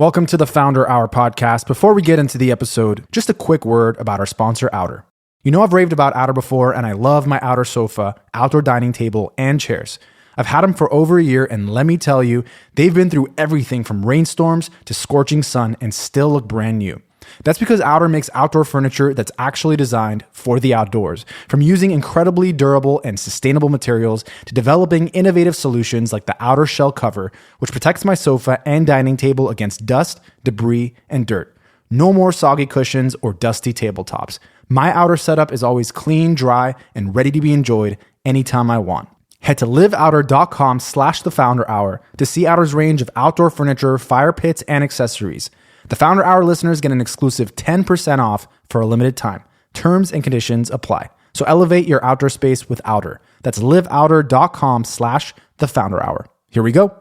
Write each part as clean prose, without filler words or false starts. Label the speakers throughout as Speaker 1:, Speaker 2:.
Speaker 1: Welcome to the Founder Hour podcast. Before we get into the episode, just a quick word about our sponsor, Outer. You know I've raved about Outer before, and I love my Outer sofa, outdoor dining table, and chairs. I've had them for over a year, and let me tell you, they've been through everything from rainstorms to scorching sun and still look brand new. That's because Outer makes outdoor furniture that's actually designed for the outdoors. From using incredibly durable and sustainable materials to developing innovative solutions like the Outer Shell Cover, which protects my sofa and dining table against dust, debris, and dirt. No more soggy cushions or dusty tabletops. My Outer setup is always clean, dry, and ready to be enjoyed anytime I want. Head to liveouter.com/thefounderhour to see Outer's range of outdoor furniture, fire pits, and accessories. The Founder Hour listeners get an exclusive 10% off for a limited time. Terms and conditions apply. So elevate your outdoor space with Outer. That's liveouter.com/thefounderhour. Here we go.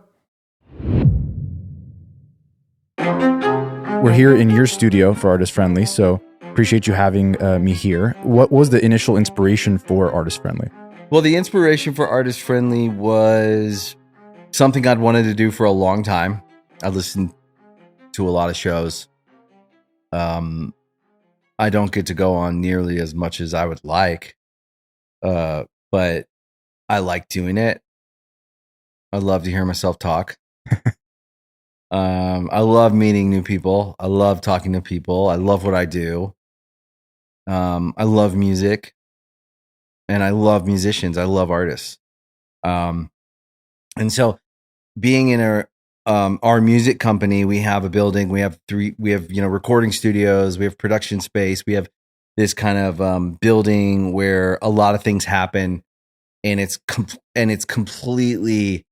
Speaker 1: We're here in your studio for Artist Friendly, so appreciate you having me here. What was the initial inspiration for Artist Friendly?
Speaker 2: Well, the inspiration for Artist Friendly was something I'd wanted to do for a long time. I listened to a lot of shows. I don't get to go on nearly as much as I would like, but I like doing it. I love to hear myself talk. I love meeting new people. I love talking to people. I love what I do. I love music, and I love musicians. I love artists. And so being in our music company, we have a building, we have recording studios, we have production space, we have this kind of building where a lot of things happen, and it's completely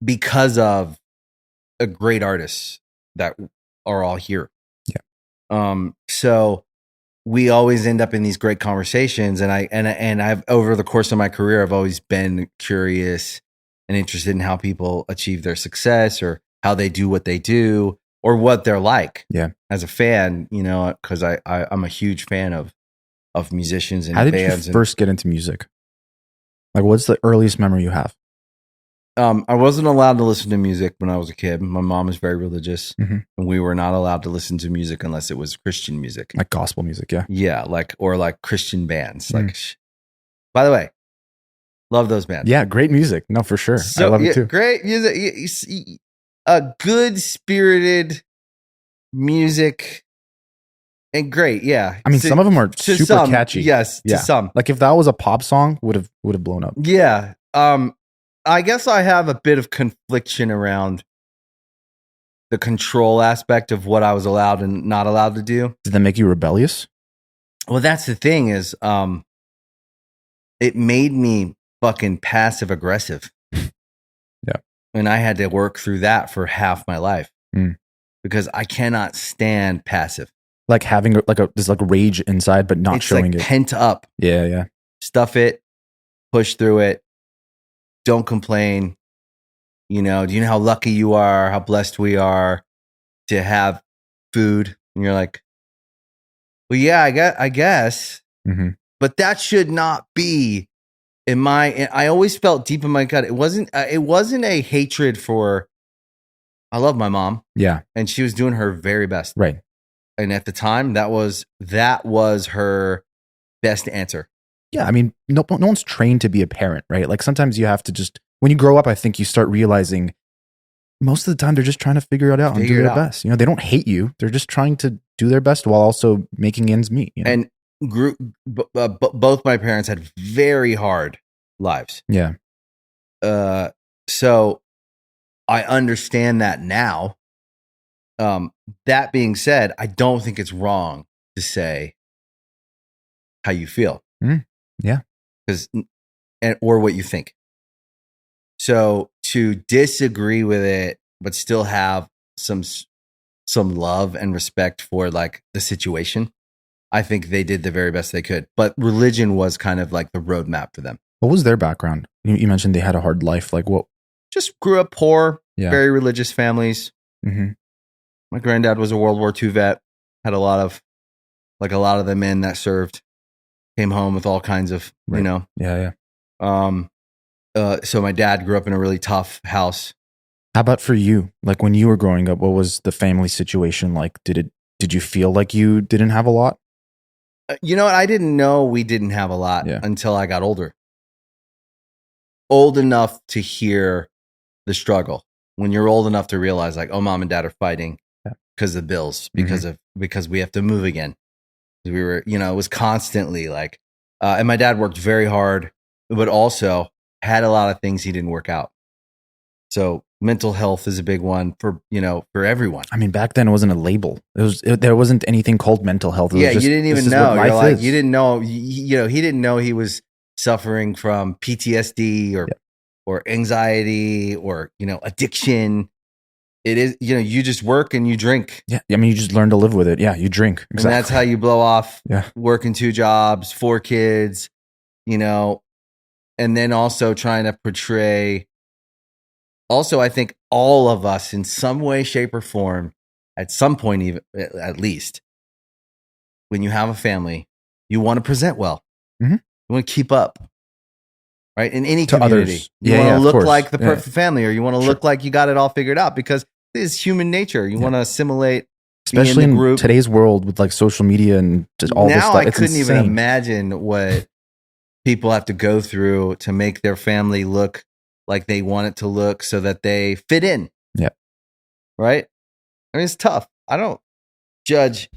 Speaker 2: because of a great artists that are all here.
Speaker 1: Yeah.
Speaker 2: So we always end up in these great conversations, and I've over the course of my career, I've always been curious and interested in how people achieve their success, or how they do what they do, or what they're like.
Speaker 1: Yeah.
Speaker 2: As a fan, because I'm a huge fan of musicians and
Speaker 1: bands.
Speaker 2: How did
Speaker 1: you first get into music? Like, what's the earliest memory you have?
Speaker 2: I wasn't allowed to listen to music when I was a kid. My mom was very religious, and we were not allowed to listen to music unless it was Christian music,
Speaker 1: like gospel music. Yeah,
Speaker 2: yeah, like Christian bands. Like, by the way, love those bands.
Speaker 1: Yeah, great music. No, for sure. I love it too.
Speaker 2: Great music. Good spirited music, and great. Yeah,
Speaker 1: I mean, some of them are super catchy.
Speaker 2: Yes, to some.
Speaker 1: Like if that was a pop song, would have blown up.
Speaker 2: Yeah. I guess I have a bit of confliction around the control aspect of what I was allowed and not allowed to do.
Speaker 1: Did that make you rebellious?
Speaker 2: Well, that's the thing is, it made me fucking passive aggressive.
Speaker 1: Yeah.
Speaker 2: And I had to work through that for half my life because I cannot stand passive.
Speaker 1: Like having this rage inside, but not showing it.
Speaker 2: Pent up.
Speaker 1: Yeah, yeah.
Speaker 2: Stuff it, push through it. Don't complain. Do you know how lucky you are, how blessed we are to have food? And you're like, well, yeah, I guess. But that should not be I always felt deep in my gut. It wasn't a hatred for, I love my mom.
Speaker 1: Yeah.
Speaker 2: And she was doing her very best.
Speaker 1: Right.
Speaker 2: And at the time that was her best answer.
Speaker 1: Yeah, I mean, no one's trained to be a parent, right? Like sometimes you have to just, when you grow up, I think you start realizing most of the time they're just trying to figure it out and do their best. They don't hate you. They're just trying to do their best while also making ends meet.
Speaker 2: And both my parents had very hard lives.
Speaker 1: Yeah.
Speaker 2: So I understand that now. That being said, I don't think it's wrong to say how you feel.
Speaker 1: Yeah.
Speaker 2: Or what you think. So to disagree with it, but still have some love and respect for like the situation, I think they did the very best they could. But religion was kind of like the roadmap for them.
Speaker 1: What was their background? You mentioned they had a hard life. Like what?
Speaker 2: Just grew up poor, very religious families. My granddad was a World War II vet. Had a lot of the men that served came home with all kinds of,
Speaker 1: Yeah.
Speaker 2: So my dad grew up in a really tough house.
Speaker 1: How about for you? Like when you were growing up, what was the family situation like? Did you feel like you didn't have a lot?
Speaker 2: You know what? I didn't know we didn't have a lot
Speaker 1: Yeah.
Speaker 2: until I got older. Old enough to hear the struggle. When you're old enough to realize like, oh, mom and dad are fighting because of bills, because we have to move again. We were, you know, it was constantly like, and my dad worked very hard, but also had a lot of things he didn't work out. So mental health is a big one for everyone.
Speaker 1: I mean, back then it wasn't a label. There wasn't anything called mental health.
Speaker 2: You didn't even know. You're like, you didn't know. You know, he didn't know he was suffering from PTSD or anxiety or addiction. It is, you just work and you drink.
Speaker 1: Yeah, I mean, you just learn to live with it. Yeah, you drink. Exactly.
Speaker 2: And that's how you blow off working 2 jobs, 4 kids, and then also trying to portray. Also, I think all of us in some way, shape, or form, at some point, even at least, when you have a family, you want to present well. Mm-hmm. You want to keep up, right? In any community, you want to look like the perfect family, or you want to look like you got it all figured out, because it is human nature. You want to assimilate,
Speaker 1: especially in today's world with like social media and just all this stuff.
Speaker 2: Now I couldn't even imagine what people have to go through to make their family look like they want it to look so that they fit in.
Speaker 1: Yeah.
Speaker 2: Right? I mean, it's tough. I don't judge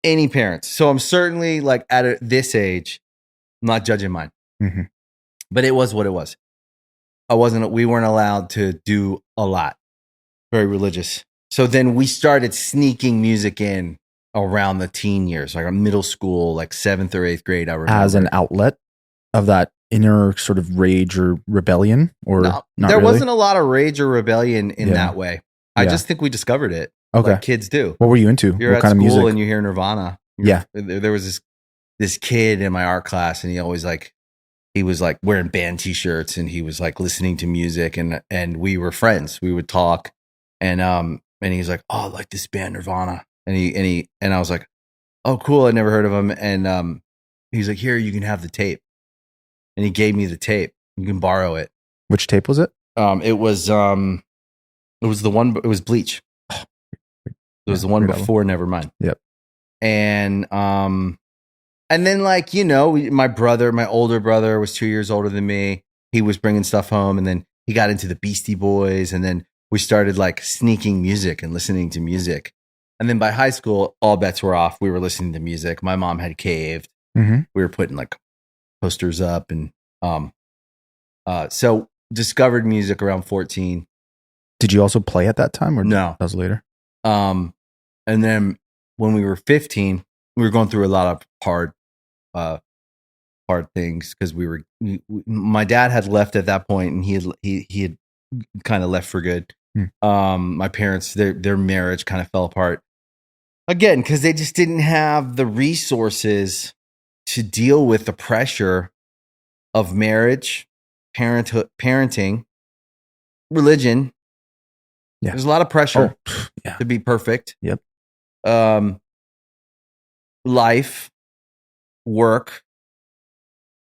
Speaker 2: any parents. So I'm certainly like at this age, I'm not judging mine. Mm-hmm. But it was what it was. We weren't allowed to do a lot. Very religious. So then we started sneaking music in around the teen years, like middle school, like 7th or 8th grade. I remember.
Speaker 1: As an outlet of that inner sort of rage or rebellion, or
Speaker 2: no, there wasn't a lot of rage or rebellion in that way. I just think we discovered it.
Speaker 1: Okay,
Speaker 2: like kids do.
Speaker 1: What were you into?
Speaker 2: You're
Speaker 1: what
Speaker 2: at
Speaker 1: kind
Speaker 2: school
Speaker 1: of music?
Speaker 2: And you hear Nirvana. There was this kid in my art class, and he was like wearing band T-shirts, and he was like listening to music, and we were friends. We would talk, and he's like, "Oh, I like this band Nirvana," and I was like, "Oh, cool, I never heard of him," and he's like, "Here, you can have the tape." And he gave me the tape. You can borrow it.
Speaker 1: Which tape was it?
Speaker 2: It was the one. It was Bleach. It was the one before Nevermind.
Speaker 1: Yep.
Speaker 2: And then like my older brother was 2 years older than me. He was bringing stuff home, and then he got into the Beastie Boys, and then we started like sneaking music and listening to music. And then by high school, all bets were off. We were listening to music. My mom had caved. Mm-hmm. We were putting like posters up, and so discovered music around 14.
Speaker 1: Did you also play at that time, or
Speaker 2: no?
Speaker 1: That was later.
Speaker 2: And then when we were 15, we were going through a lot of hard things, because my dad had left at that point, and he had kind of left for good. My parents, their marriage kind of fell apart again, because they just didn't have the resources to deal with the pressure of marriage, parenting, religion. Yeah. There's a lot of pressure to be perfect.
Speaker 1: Yep.
Speaker 2: Life, work,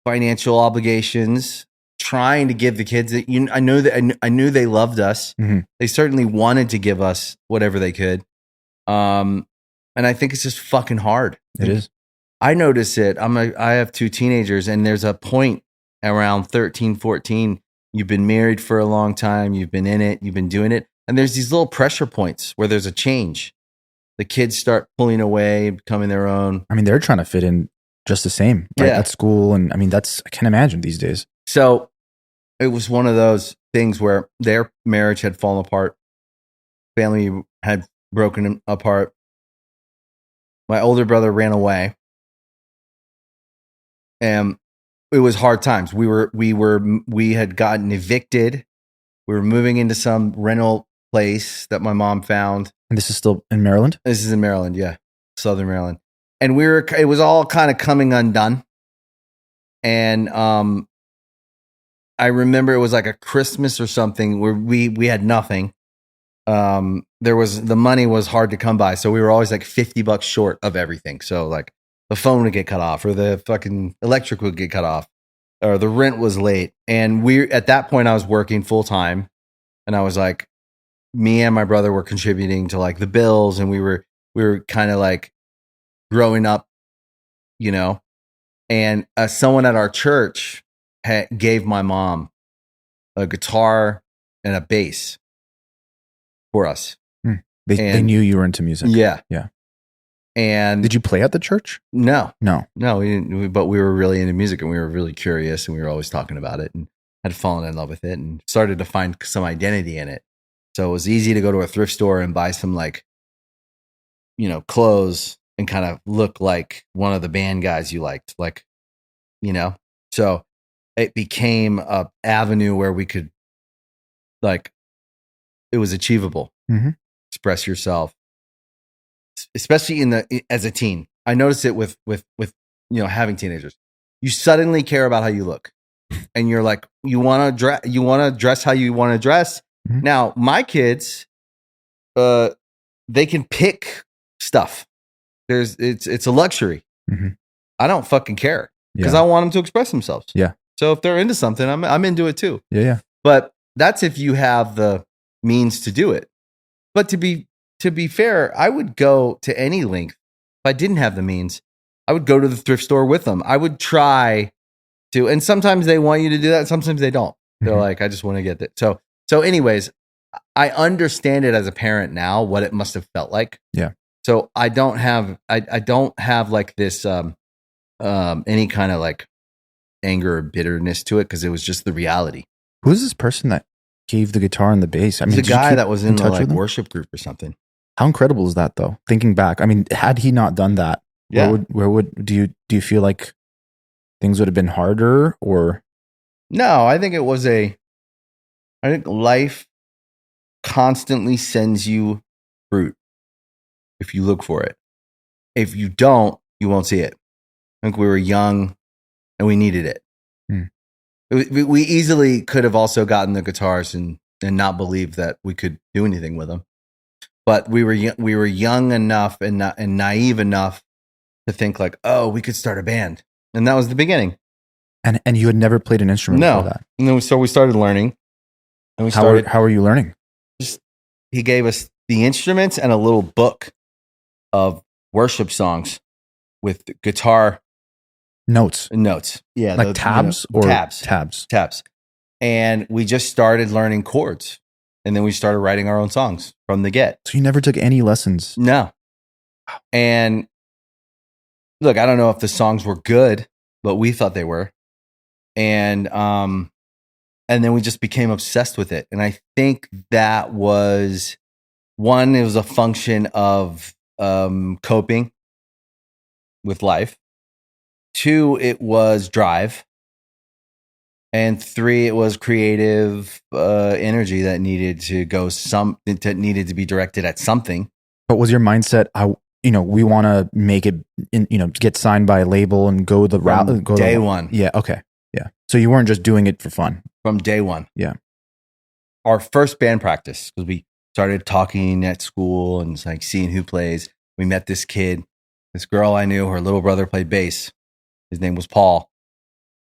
Speaker 2: financial obligations, trying to give the kids that I knew they loved us. Mm-hmm. They certainly wanted to give us whatever they could. And I think it's just fucking hard.
Speaker 1: It is.
Speaker 2: I notice it. I have 2 teenagers, and there's a point around 13, 14. You've been married for a long time. You've been in it. You've been doing it. And there's these little pressure points where there's a change. The kids start pulling away, becoming their own.
Speaker 1: I mean, they're trying to fit in just the same, right? At school. And I mean, I can't imagine these days.
Speaker 2: So it was one of those things where their marriage had fallen apart. Family had broken apart. My older brother ran away. And it was hard times. We had gotten evicted. We were moving into some rental place that my mom found.
Speaker 1: And this is still in Maryland?
Speaker 2: This is in Maryland, yeah. Southern Maryland. And it was all kind of coming undone. And I remember it was like a Christmas or something where we had nothing. The money was hard to come by. So we were always like $50 short of everything. So like the phone would get cut off, or the fucking electric would get cut off, or the rent was late. And at that point I was working full time, and I was like, me and my brother were contributing to like the bills, and we were kind of like growing up, you know. And someone at our church gave my mom a guitar and a bass for us.
Speaker 1: They knew you were into music.
Speaker 2: Yeah.
Speaker 1: Yeah.
Speaker 2: And
Speaker 1: did you play at the church?
Speaker 2: No,
Speaker 1: we
Speaker 2: didn't. But we were really into music, and we were really curious, and we were always talking about it, and had fallen in love with it, and started to find some identity in it. So it was easy to go to a thrift store and buy some like, you know, clothes and kind of look like one of the band guys you liked, like, you know. So it became a avenue where we could, like, it was achievable. Express yourself, especially as a teen. I noticed it with you know, having teenagers. You suddenly care about how you look, and you're like, you want to dress how you want to dress. Now, my kids, they can pick stuff. It's a luxury. I don't fucking care because I want them to express themselves.
Speaker 1: Yeah.
Speaker 2: So if they're into something, I'm into it too.
Speaker 1: Yeah.
Speaker 2: But that's if you have the means to do it. But to be fair, I would go to any length. If I didn't have the means, I would go to the thrift store with them. I would try to, and sometimes they want you to do that. Sometimes they don't. They're like, I just want to get that. So anyways, I understand it as a parent now, what it must have felt like.
Speaker 1: Yeah.
Speaker 2: So I don't have like this, any kind of like anger or bitterness to it, because it was just the reality.
Speaker 1: Who's this person that gave the guitar and the bass? I mean,
Speaker 2: the guy that was in the like worship group or something.
Speaker 1: How incredible is that, though? Thinking back, I mean, had he not done that, where would do you feel like things would have been harder? Or
Speaker 2: no, I think I think life constantly sends you fruit if you look for it. If you don't, you won't see it. I think we were young and we needed it. We easily could have also gotten the guitars and not believed that we could do anything with them. But we were young enough and naive enough to think like, oh, we could start a band. And that was the beginning.
Speaker 1: And you had never played an instrument before that?
Speaker 2: No. So we started learning. And
Speaker 1: how are you learning?
Speaker 2: He gave us the instruments and a little book of worship songs with guitar
Speaker 1: notes.
Speaker 2: Yeah.
Speaker 1: Like tabs,
Speaker 2: or
Speaker 1: tabs.
Speaker 2: And we just started learning chords. And then we started writing our own songs from the get.
Speaker 1: So you never took any lessons?
Speaker 2: No. And look, I don't know if the songs were good, but we thought they were. And then we just became obsessed with it. And I think that was one, it was a function of coping with life. 2, it was drive. And 3, it was creative energy that needed to be directed at something. But
Speaker 1: was your mindset, we want to make it, get signed by a label and go the route?
Speaker 2: Day one.
Speaker 1: Yeah. Okay. Yeah. So you weren't just doing it for fun.
Speaker 2: From day one.
Speaker 1: Yeah.
Speaker 2: Our first band practice, because we started talking at school and like seeing who plays. We met this kid, this girl I knew, her little brother played bass. His name was Paul.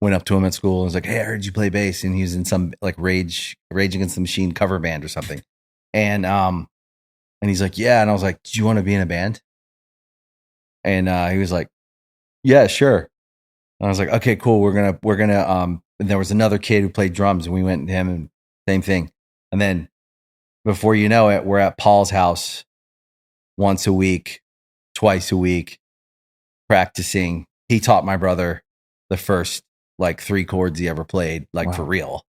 Speaker 2: Went up to him at school and was like, hey, I heard you play bass. And he was in some like Rage Against the Machine cover band or something. And he's like, yeah. And I was like, do you want to be in a band? And he was like, yeah, sure. And I was like, okay, cool. We're gonna, and there was another kid who played drums and we went to him and same thing. And then before you know it, we're at Paul's house once a week, twice a week, practicing. He taught my brother the first like 3 chords he ever played, like for real.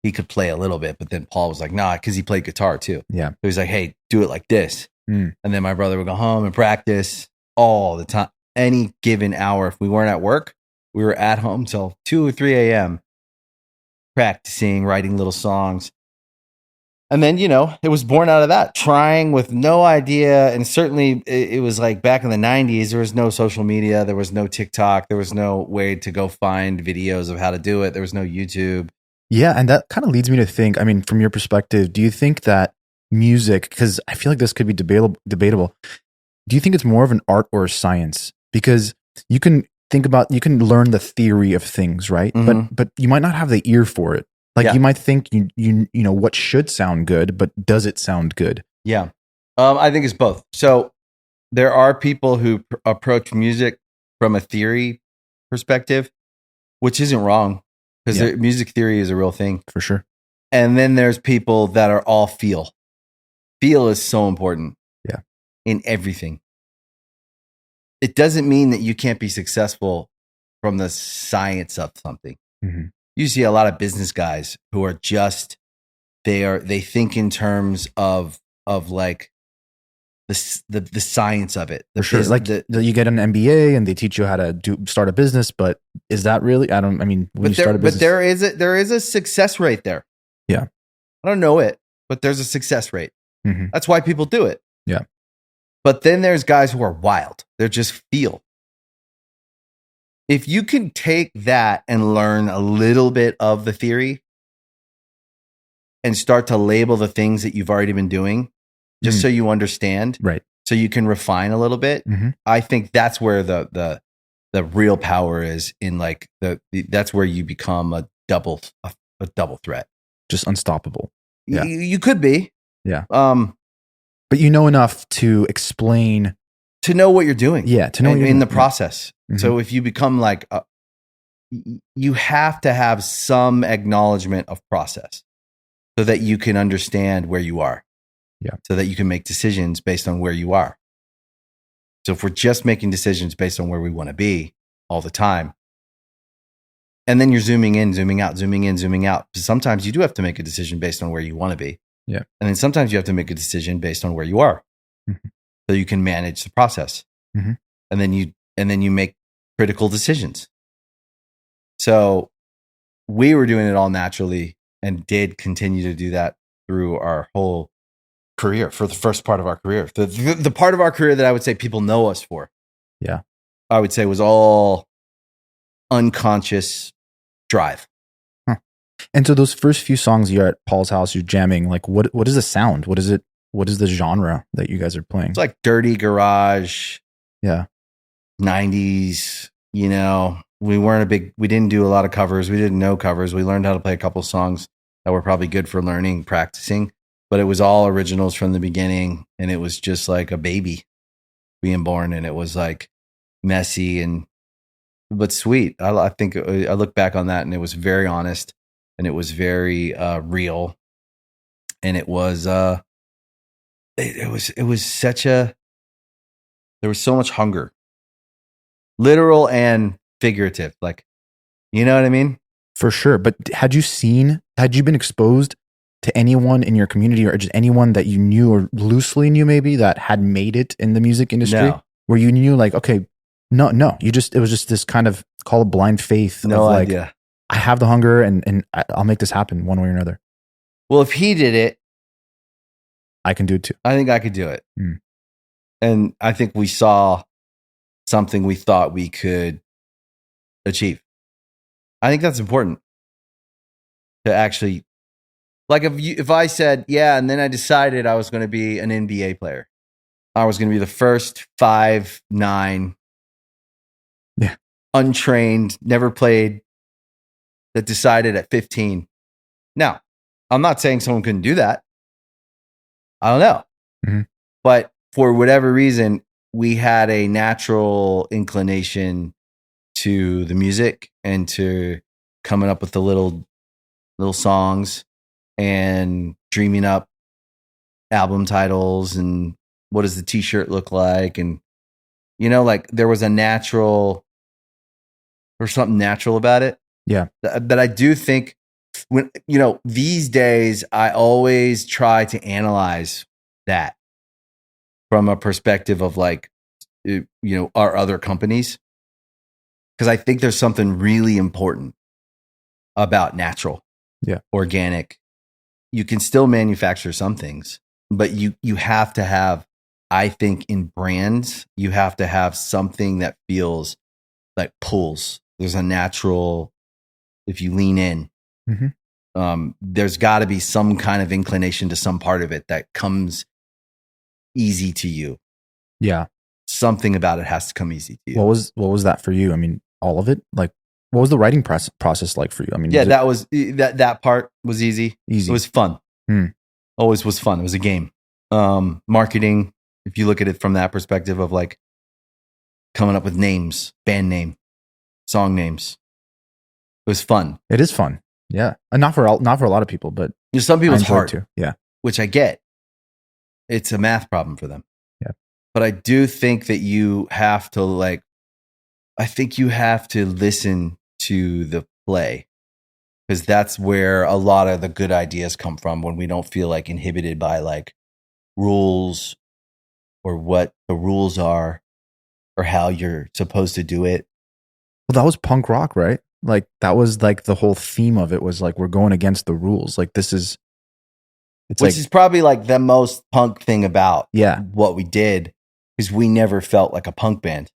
Speaker 2: He could play a little bit, but then Paul was like, nah, because he played guitar too.
Speaker 1: Yeah. So
Speaker 2: he's like, hey, do it like this. And then my brother would go home and practice all the time. Any given hour, if we weren't at work, we were at home till 2 or 3 a.m. practicing, writing little songs. And then, it was born out of that, trying with no idea. And certainly it was like back in the 90s, there was no social media. There was no TikTok. There was no way to go find videos of how to do it. There was no YouTube.
Speaker 1: Yeah. And that kind of leads me to think, I mean, from your perspective, do you think that music, because I feel like this could be debatable. Do you think it's more of an art or a science? Because you can learn the theory of things, right? Mm-hmm. But you might not have the ear for it. Like
Speaker 2: Yeah.
Speaker 1: you might think you know what should sound good, but does it sound good?
Speaker 2: Yeah. I think it's both. So there are people who approach music from a theory perspective, which isn't wrong because
Speaker 1: Yeah.
Speaker 2: music theory is a real thing.
Speaker 1: For sure.
Speaker 2: And then there's people that are all feel. Feel is so important.
Speaker 1: Yeah.
Speaker 2: In everything. It doesn't mean that you can't be successful from the science of something.
Speaker 1: Mhm.
Speaker 2: You see a lot of business guys who are just they think in terms of like the science of it.
Speaker 1: For sure. Like you get an MBA and they teach you how to start a business, but is that really? When you start a business,
Speaker 2: but there is a success rate there.
Speaker 1: Yeah.
Speaker 2: I don't know it, but there's a success rate.
Speaker 1: Mhm.
Speaker 2: That's why people do it.
Speaker 1: Yeah.
Speaker 2: But then there's guys who are wild. They're just feel. If you can take that and learn a little bit of the theory and start to label the things that you've already been doing, just so you understand,
Speaker 1: right?
Speaker 2: So you can refine a little bit.
Speaker 1: Mm-hmm.
Speaker 2: I think that's where the real power is in like that's where you become a double threat.
Speaker 1: Just unstoppable. Yeah.
Speaker 2: You could be.
Speaker 1: Yeah. But you know enough to explain,
Speaker 2: to know what you're doing.
Speaker 1: Yeah. To know
Speaker 2: in the process.
Speaker 1: Mm-hmm.
Speaker 2: So if you become like, you have to have some acknowledgement of process so that you can understand where you are.
Speaker 1: Yeah. So
Speaker 2: that you can make decisions based on where you are. So if we're just making decisions based on where we want to be all the time, and then you're zooming in, zooming out, zooming in, zooming out. Sometimes you do have to make a decision based on where you want to be.
Speaker 1: Yeah.
Speaker 2: And then sometimes you have to make a decision based on where you are. Mm-hmm. So you can manage the process.
Speaker 1: Mm-hmm.
Speaker 2: And then you make critical decisions. So we were doing it all naturally and did continue to do that through our whole career, for the first part of our career. The part of our career that I would say people know us for.
Speaker 1: Yeah.
Speaker 2: I would say was all unconscious drive.
Speaker 1: Huh. And so those first few songs you're at Paul's house, you're jamming, like what is the sound? What is it? What is the genre that you guys are playing?
Speaker 2: It's like dirty garage.
Speaker 1: Yeah.
Speaker 2: 90s, we didn't do a lot of covers. We didn't know covers. We learned how to play a couple songs that were probably good for learning, practicing, but it was all originals from the beginning. And it was just like a baby being born. And it was like messy but sweet. I think I look back on that and it was very honest and it was very real. And it was such there was so much hunger, literal and figurative. Like, you know what I mean?
Speaker 1: For sure. But had you been exposed to anyone in your community or just anyone that you knew or loosely knew maybe that had made it in the music industry?
Speaker 2: No.
Speaker 1: Where you knew like, okay, no, it was just this kind of, call it blind faith.
Speaker 2: No
Speaker 1: of like,
Speaker 2: idea.
Speaker 1: I have the hunger and I'll make this happen one way or another.
Speaker 2: Well, if he did it,
Speaker 1: I can do it too.
Speaker 2: I think I could do it.
Speaker 1: Mm.
Speaker 2: And I think we saw something we thought we could achieve. I think that's important to actually, like if I said, yeah, and then I decided I was going to be an NBA player. I was going to be the first 5'9", untrained, never played, that decided at 15. Now, I'm not saying someone couldn't do that. I don't know.
Speaker 1: Mm-hmm.
Speaker 2: But for whatever reason, we had a natural inclination to the music and to coming up with the little songs and dreaming up album titles and what does the t-shirt look like? And, like there was something natural about it.
Speaker 1: Yeah.
Speaker 2: That I do think when, these days I always try to analyze that from a perspective of like, our other companies. Because I think there's something really important about natural, organic. You can still manufacture some things, but you have to have, I think in brands, you have to have something that feels like pulls. There's a natural, if you lean in, there's got to be some kind of inclination to some part of it that comes easy to you.
Speaker 1: Yeah.
Speaker 2: Something about it has to come easy to you.
Speaker 1: What was that for you? I mean, all of it? Like What was the writing process like for you? I mean,
Speaker 2: Yeah, that part was easy.
Speaker 1: Easy.
Speaker 2: It was fun. Always was fun. It was a game. Marketing, if you look at it from that perspective of like coming up with names, band name, song names, it was fun.
Speaker 1: It is fun. Yeah, and not for a lot of people, but
Speaker 2: some people it's hard
Speaker 1: too. Yeah,
Speaker 2: which I get. It's a math problem for them.
Speaker 1: Yeah,
Speaker 2: but I do think that you have to I think you have to listen to the play, because that's where a lot of the good ideas come from, when we don't feel like inhibited by like rules or what the rules are or how you're supposed to do it.
Speaker 1: Well, that was punk rock, right? Like that was like the whole theme of it was like, we're going against the rules. Like which is
Speaker 2: probably like the most punk thing about what we did, because we never felt like a punk band,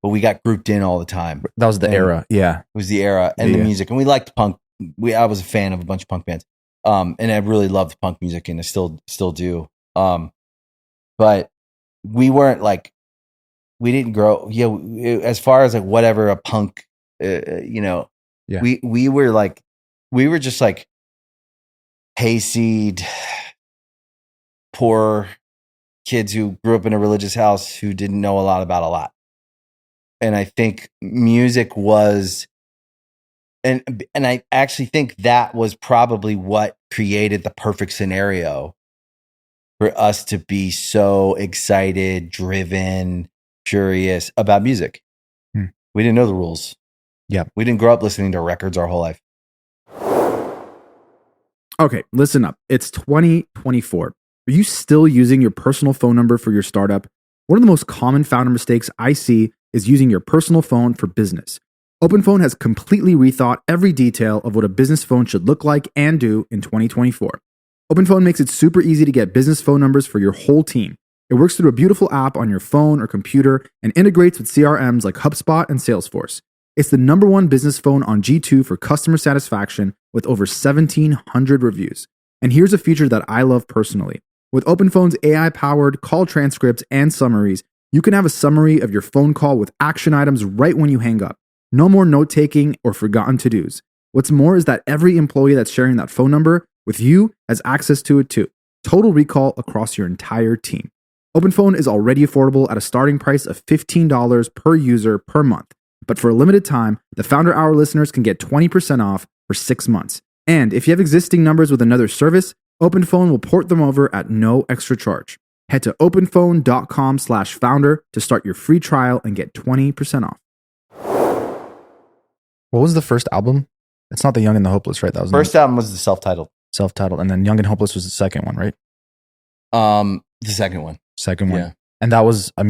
Speaker 2: but we got grouped in all the time.
Speaker 1: That was the era. Yeah.
Speaker 2: It was the era and the music. And we liked punk. I was a fan of a bunch of punk bands. And I really loved punk music, and I still do. But we weren't like, we didn't grow. Yeah. As far as like whatever a punk, we were just like hayseed, poor kids who grew up in a religious house who didn't know a lot about a lot. And I think music was, and I actually think that was probably what created the perfect scenario for us to be so excited, driven, curious about music. We didn't know the rules.
Speaker 1: Yeah.
Speaker 2: We didn't grow up listening to records our whole life.
Speaker 1: Okay, listen up. It's 2024. Are you still using your personal phone number for your startup? One of the most common founder mistakes I see is using your personal phone for business. OpenPhone has completely rethought every detail of what a business phone should look like and do in 2024. OpenPhone makes it super easy to get business phone numbers for your whole team. It works through a beautiful app on your phone or computer and integrates with CRMs like HubSpot and Salesforce. It's the #1 business phone on G2 for customer satisfaction with over 1,700 reviews. And here's a feature that I love personally. With OpenPhone's AI-powered call transcripts and summaries, you can have a summary of your phone call with action items right when you hang up. No more note-taking or forgotten to-dos. What's more is that every employee that's sharing that phone number with you has access to it too. Total recall across your entire team. OpenPhone is already affordable at a starting price of $15 per user per month. But for a limited time, the Founder Hour listeners can get 20% off for 6 months. And if you have existing numbers with another service, OpenPhone will port them over at no extra charge. Head to openphone.com/founder to start your free trial and get 20% off. What was the first album? It's not The Young and the Hopeless, right? That was
Speaker 2: first album was the self-titled.
Speaker 1: Self-titled. And then Young and Hopeless was the second one, right?
Speaker 2: The second one.
Speaker 1: Second one. Yeah. And that was a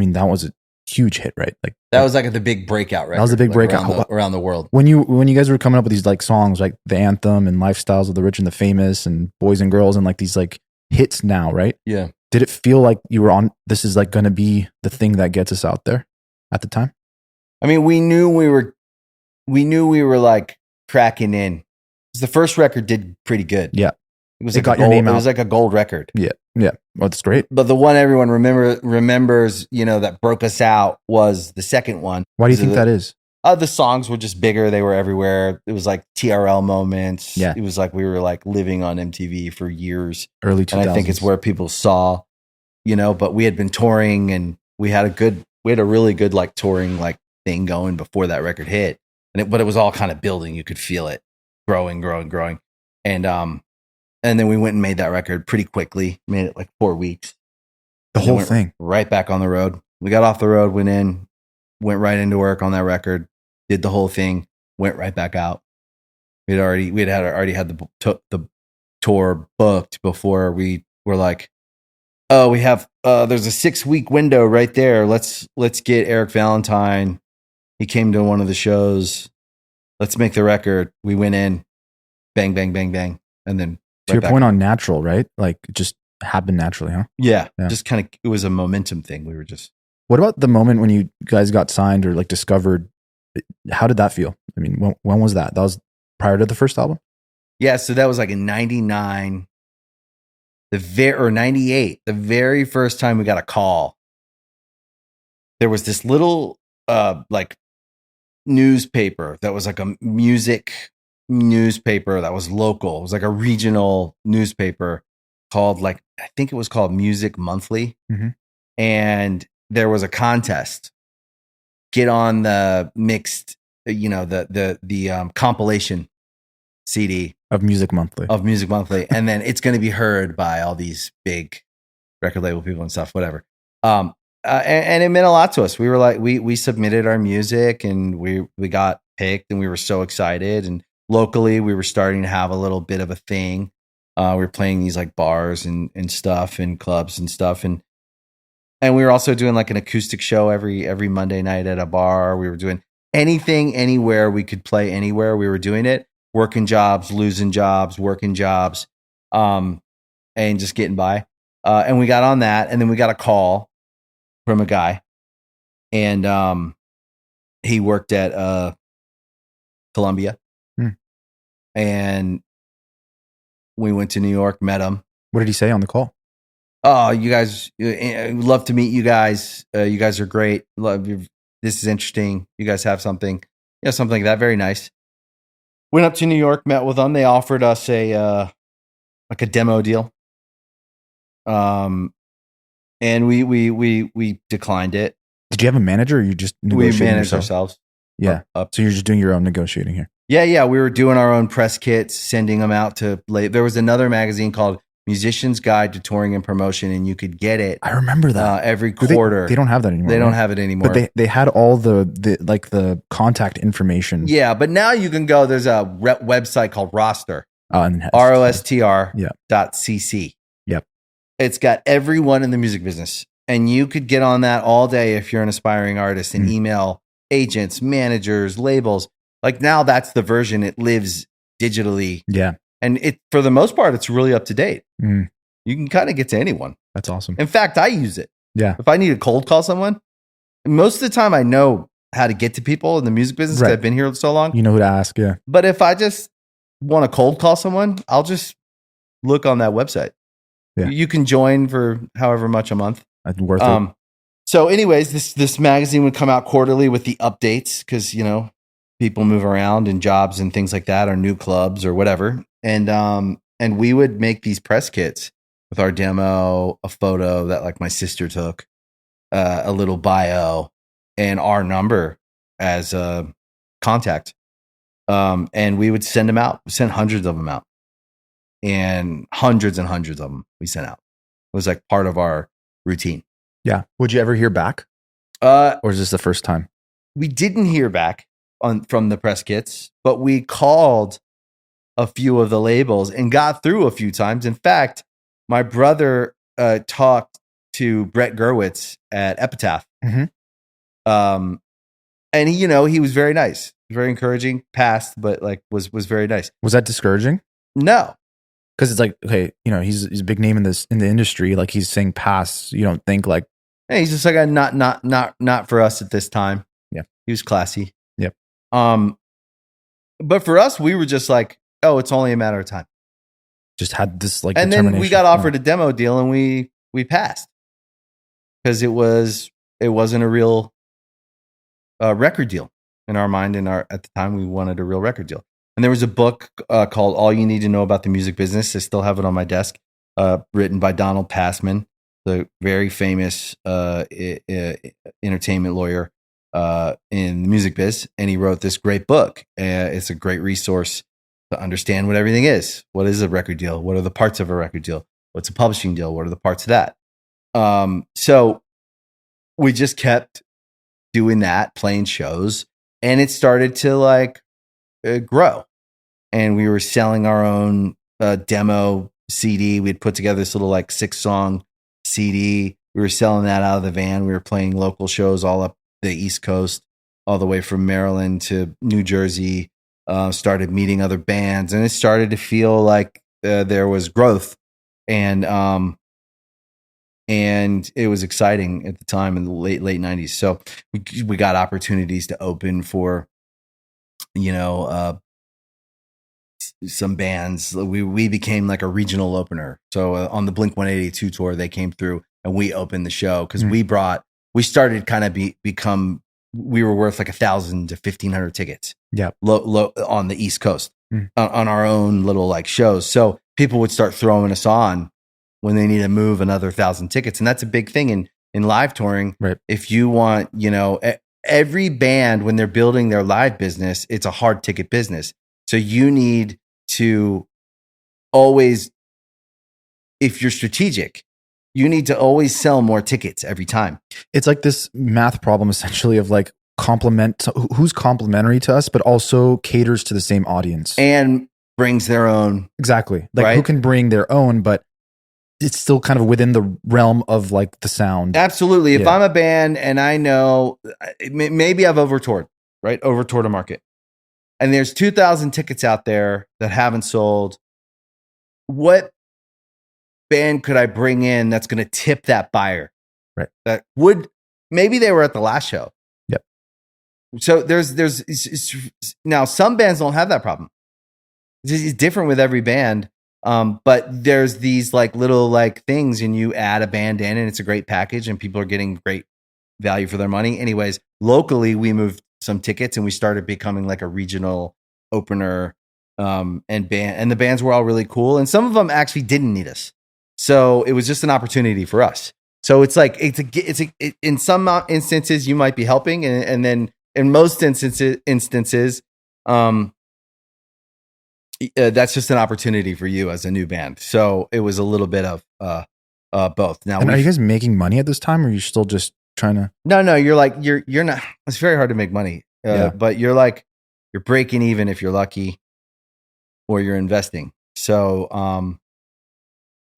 Speaker 1: huge hit, right? Like
Speaker 2: that was like the big breakout record.
Speaker 1: That was the big breakout
Speaker 2: around the world.
Speaker 1: When you guys were coming up with these like songs like the Anthem and Lifestyles of the Rich and the Famous and Boys and Girls and like these like hits now, right?
Speaker 2: Yeah.
Speaker 1: Did it feel like you were on, this is like going to be the thing that gets us out there at the time?
Speaker 2: I mean, we knew we were like cracking in. The first record did pretty good.
Speaker 1: Yeah.
Speaker 2: It was like your name out. It was like a gold record.
Speaker 1: Yeah. Yeah. Well, that's great.
Speaker 2: But the one everyone remembers, that broke us out was the second one.
Speaker 1: Why do you think that is?
Speaker 2: The songs were just bigger. They were everywhere. It was like TRL moments.
Speaker 1: Yeah.
Speaker 2: It was like we were like living on MTV for years.
Speaker 1: Early 2000s.
Speaker 2: And I think it's where people saw, but we had been touring and we had a really good like touring like thing going before that record hit. But it was all kind of building. You could feel it growing. And then we went and made that record pretty quickly. Made it like 4 weeks.
Speaker 1: The whole thing.
Speaker 2: Right back on the road. We got off the road, went right into work on that record, did the whole thing, went right back out. We already had the tour booked before we were like, oh, we have there's a 6-week window right there. Let's get Eric Valentine. He came to one of the shows. Let's make the record. We went in, bang, bang, bang, bang, and then.
Speaker 1: To your point on natural, right? Like it just happened naturally, huh?
Speaker 2: Yeah. Just kind of, it was a momentum thing. We were just.
Speaker 1: What about the moment when you guys got signed or like discovered? How did that feel? I mean, when was that? That was prior to the first album?
Speaker 2: Yeah. So that was like in 99, or 98, the very first time we got a call. There was this little, like newspaper that was like a music newspaper that was local. It was like a regional newspaper called I think it was called Music Monthly.
Speaker 1: Mm-hmm.
Speaker 2: And there was a contest. Get on the mixed, the compilation CD
Speaker 1: of Music Monthly.
Speaker 2: And then it's going to be heard by all these big record label people and stuff, whatever. And it meant a lot to us. We were like, we submitted our music and we got picked and we were so excited. And locally, we were starting to have a little bit of a thing. We were playing these like bars and stuff and clubs and stuff. And we were also doing like an acoustic show every Monday night at a bar. We were doing anything, anywhere we could play anywhere. We were doing it, working jobs, losing jobs, working jobs, and just getting by. And we got on that. And then we got a call from a guy. And he worked at Columbia. And we went to New York, met him.
Speaker 1: What did he say on the call?
Speaker 2: Oh, you guys, love to meet you guys. You guys are great. This is interesting. You guys have something, something like that. Very nice. Went up to New York, met with them. They offered us a demo deal. And we declined it.
Speaker 1: Did you have a manager or you just negotiating?
Speaker 2: We managed ourselves.
Speaker 1: Yeah. So you're just doing your own negotiating here.
Speaker 2: Yeah. We were doing our own press kits, sending them out to there was another magazine called Musician's Guide to Touring and Promotion, and you could get it.
Speaker 1: I remember that
Speaker 2: every quarter.
Speaker 1: They don't have that anymore.
Speaker 2: They don't have it anymore.
Speaker 1: But they had all the contact information.
Speaker 2: Yeah, but now you can go. There's a website called Roster.
Speaker 1: ROSTR.
Speaker 2: .cc.
Speaker 1: Yep.
Speaker 2: It's got everyone in the music business, and you could get on that all day if you're an aspiring artist and email agents, managers, labels. Like now, that's the version. It lives digitally.
Speaker 1: Yeah.
Speaker 2: And it, for the most part, it's really up to date.
Speaker 1: Mm.
Speaker 2: You can kind of get to anyone.
Speaker 1: That's awesome.
Speaker 2: In fact, I use it.
Speaker 1: Yeah.
Speaker 2: If I need to cold call someone, most of the time I know how to get to people in the music business. Right. I've been here so long.
Speaker 1: You know who to ask. Yeah.
Speaker 2: But if I just want to cold call someone, I'll just look on that website. Yeah. You can join for however much a month.
Speaker 1: That's worth it.
Speaker 2: So anyways, this magazine would come out quarterly with the updates because, people move around and jobs and things like that, or new clubs or whatever. And we would make these press kits with our demo, a photo that like my sister took, a little bio, and our number as a contact. And we would send them out. We sent hundreds of them out, and hundreds of them we sent out. It was like part of our routine.
Speaker 1: Yeah. Would you ever hear back? Or is this the first time?
Speaker 2: We didn't hear back from the press kits, but we called a few of the labels and got through a few times. In fact, my brother talked to Brett Gurwitz at Epitaph.
Speaker 1: Mm-hmm.
Speaker 2: And he was very nice, very encouraging, passed, but like was very nice.
Speaker 1: Was that discouraging?
Speaker 2: No.
Speaker 1: Because it's like, okay, he's a big name in the industry. Like he's saying pass. You don't think like,
Speaker 2: hey, he's just like not for us at this time.
Speaker 1: Yeah.
Speaker 2: He was classy.
Speaker 1: Yep.
Speaker 2: But for us, we were just like, oh, it's only a matter of time.
Speaker 1: Just had this like,
Speaker 2: and then we got offered a demo deal, and we passed because it wasn't a real record deal in our mind. At the time, we wanted a real record deal. And there was a book called "All You Need to Know About the Music Business." I still have it on my desk, written by Donald Passman, the very famous entertainment lawyer in the music biz, and he wrote this great book. It's a great resource to understand what everything is. What is a record deal? What are the parts of a record deal? What's a publishing deal? What are the parts of that? So we just kept doing that, playing shows, and it started to grow. And we were selling our own demo CD. We'd put together this little 6-song CD. We were selling that out of the van. We were playing local shows all up the East Coast, all the way from Maryland to New Jersey. Started meeting other bands, and it started to feel like there was growth, and it was exciting at the time in the late 90s. So we got opportunities to open for some bands. We became like a regional opener. So on the Blink-182 tour, they came through and we opened the show because we started kind of become we were worth like 1,000 to 1,500 tickets.
Speaker 1: Yeah.
Speaker 2: Low on the East Coast on our own little like shows. So people would start throwing us on when they need to move another 1,000 tickets. And that's a big thing in live touring.
Speaker 1: Right.
Speaker 2: If you want, every band, when they're building their live business, it's a hard ticket business. So you need to always, if you're strategic, you need to always sell more tickets every time.
Speaker 1: It's like this math problem essentially of like who's complementary to us, but also caters to the same audience
Speaker 2: and brings their own.
Speaker 1: Exactly. Like
Speaker 2: right?
Speaker 1: who can bring their own, but it's still kind of within the realm of like the sound.
Speaker 2: Absolutely. If I'm a band and I know maybe I've over-toured, right? Over-toured a market. And there's 2,000 tickets out there that haven't sold. What band could I bring in that's going to tip that buyer?
Speaker 1: Right.
Speaker 2: That would, maybe they were at the last show.
Speaker 1: Yep.
Speaker 2: So there's now some bands don't have that problem. It's different with every band. But there's these like little like things, and you add a band in and it's a great package and people are getting great value for their money. Anyways, locally we moved some tickets and we started becoming like a regional opener, and the bands were all really cool. And some of them actually didn't need us. So it was just an opportunity for us. So it's like, in some instances you might be helping. And then in most instances, that's just an opportunity for you as a new band. So it was a little bit of both. Now,
Speaker 1: and are you guys making money at this time, or are you still just trying to?
Speaker 2: No. You're not. It's very hard to make money. But you're breaking even if you're lucky, or you're investing. So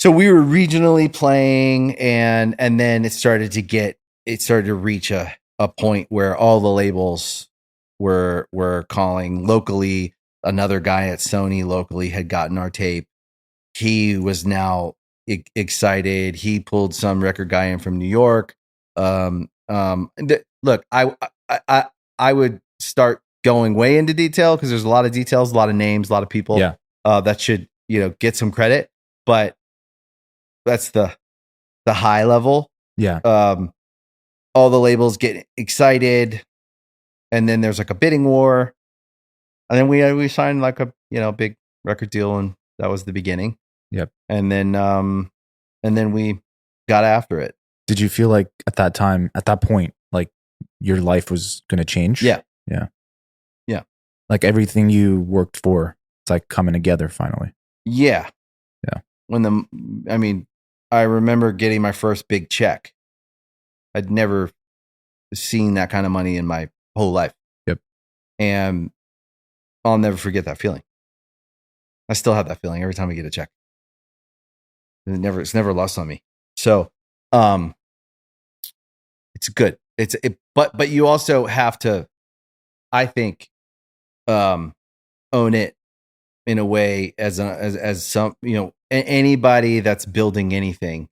Speaker 2: so we were regionally playing, and then it started to reach a point where all the labels were calling locally. Another guy at Sony locally had gotten our tape. He was now excited. He pulled some record guy in from New York. Look, I would start going way into detail because there's a lot of details, a lot of names, a lot of people that should get some credit. But that's the high level.
Speaker 1: Yeah.
Speaker 2: All the labels get excited, and then there's like a bidding war. And then we signed like a big record deal, and that was the beginning.
Speaker 1: Yep.
Speaker 2: And then we got after it.
Speaker 1: Did you feel like at that point, like your life was going to change?
Speaker 2: Yeah.
Speaker 1: Yeah.
Speaker 2: Yeah.
Speaker 1: Like everything you worked for, it's like coming together finally.
Speaker 2: Yeah.
Speaker 1: Yeah.
Speaker 2: I remember getting my first big check. I'd never seen that kind of money in my whole life.
Speaker 1: Yep.
Speaker 2: And I'll never forget that feeling. I still have that feeling every time I get a check. It's never lost on me. So, it's good. But you also have to, I think, own it in a way as some, anybody that's building anything,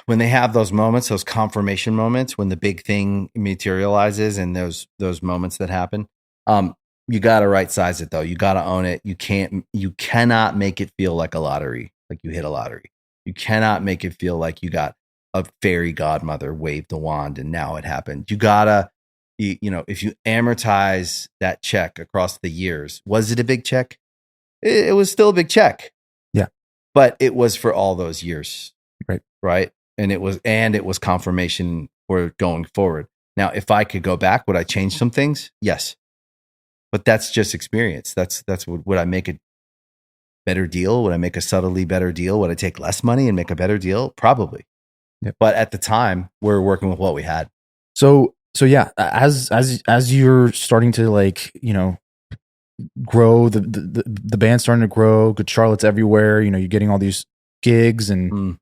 Speaker 2: when they have those moments, those confirmation moments, when the big thing materializes and those moments that happen, you got to right size it though. You got to own it. You cannot make it feel like a lottery, like you hit a lottery. You cannot make it feel like you got a fairy godmother waved a wand and now it happened. You gotta, if you amortize that check across the years, was it a big check? It was still a big check.
Speaker 1: Yeah.
Speaker 2: But it was for all those years.
Speaker 1: Right.
Speaker 2: And it was confirmation for going forward. Now, if I could go back, would I change some things? Yes. But that's just experience. That's would I make a better deal? Would I make a subtly better deal? Would I take less money and make a better deal? Probably.
Speaker 1: Yep.
Speaker 2: But at the time, we're working with what we had.
Speaker 1: So yeah, as you're starting to grow, the band's starting to grow, Good Charlotte's everywhere, you're getting all these gigs, and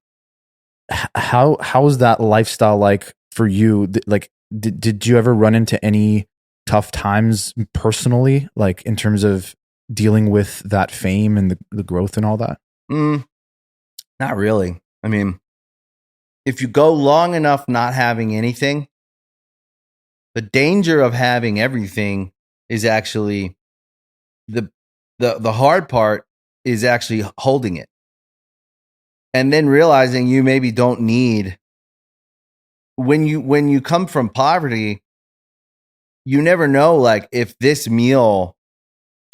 Speaker 1: how is that lifestyle like for you? Like, did you ever run into any tough times personally, like in terms of dealing with that fame and the growth and all that?
Speaker 2: Not really. I mean, if you go long enough not having anything, the danger of having everything is actually the hard part is actually holding it. And then realizing you maybe don't need when you come from poverty, you never know, like, if this meal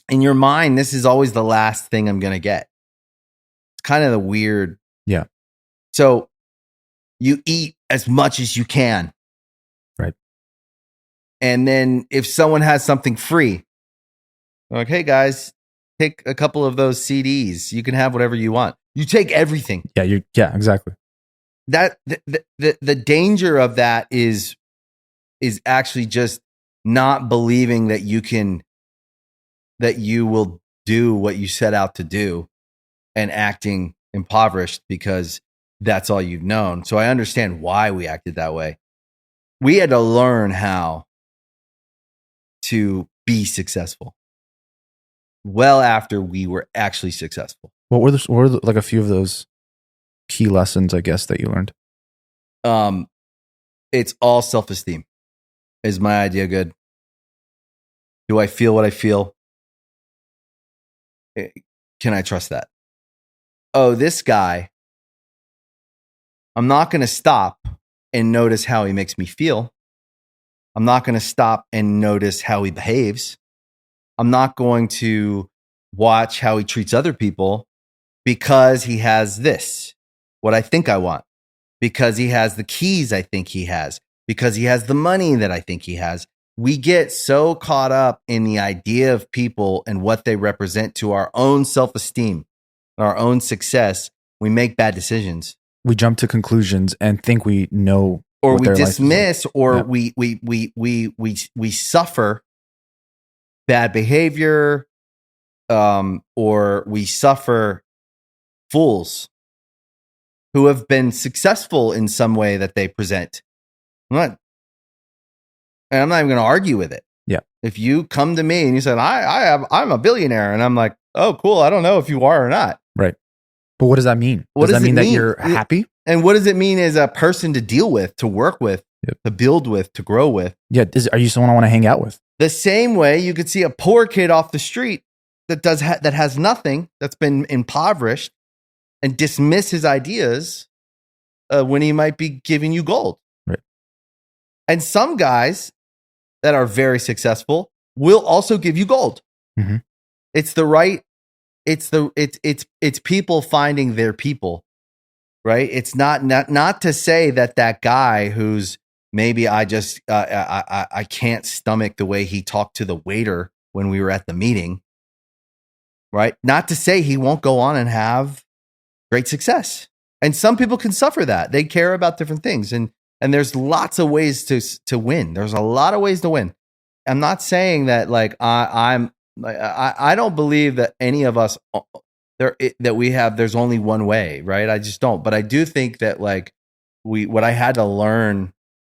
Speaker 2: in your mind, this is always the last thing I'm going to get. It's kind of the weird.
Speaker 1: Yeah.
Speaker 2: So you eat as much as you can.
Speaker 1: Right.
Speaker 2: And then if someone has something free, like, hey guys, take a couple of those CDs. You can have whatever you want. You take everything.
Speaker 1: Yeah, exactly.
Speaker 2: That the danger of that is actually just not believing that you will do what you set out to do and acting impoverished because that's all you've known. So I understand why we acted that way. We had to learn how to be successful well after we were actually successful.
Speaker 1: What were like a few of those key lessons, I guess, that you learned?
Speaker 2: It's all self-esteem. Is my idea good? Do I feel what I feel? Can I trust that? Oh, this guy, I'm not going to stop and notice how he makes me feel. I'm not going to stop and notice how he behaves. I'm not going to watch how he treats other people because he has this, what I think I want, because he has the keys I think he has, because he has the money that I think he has. We get so caught up in the idea of people and what they represent to our own self-esteem, our own success. We make bad decisions.
Speaker 1: We jump to conclusions and think we know,
Speaker 2: or we dismiss, or we suffer bad behavior, or we suffer fools who have been successful in some way that they present. And I'm not even going to argue with it.
Speaker 1: Yeah.
Speaker 2: If you come to me and you said, I'm a billionaire, and I'm like, oh, cool. I don't know if you are or not.
Speaker 1: Right. But what does that mean? Does that mean that you're happy?
Speaker 2: And what does it mean as a person to deal with, to work with, to build with, to grow with?
Speaker 1: Yeah. Are you someone I want to hang out with?
Speaker 2: The same way you could see a poor kid off the street that has nothing, that's been impoverished, and dismiss his ideas when he might be giving you gold.
Speaker 1: Right.
Speaker 2: And some guys that are very successful will also give you gold.
Speaker 1: Mm-hmm.
Speaker 2: It's people finding their people, right? It's not to say that guy who's maybe I can't stomach the way he talked to the waiter when we were at the meeting, right? Not to say he won't go on and have great success. And some people can suffer that. They care about different things. And there's lots of ways to win. There's a lot of ways to win. I'm not saying that like I don't believe that any of us there's only one way, right? I just don't. But I do think that like what I had to learn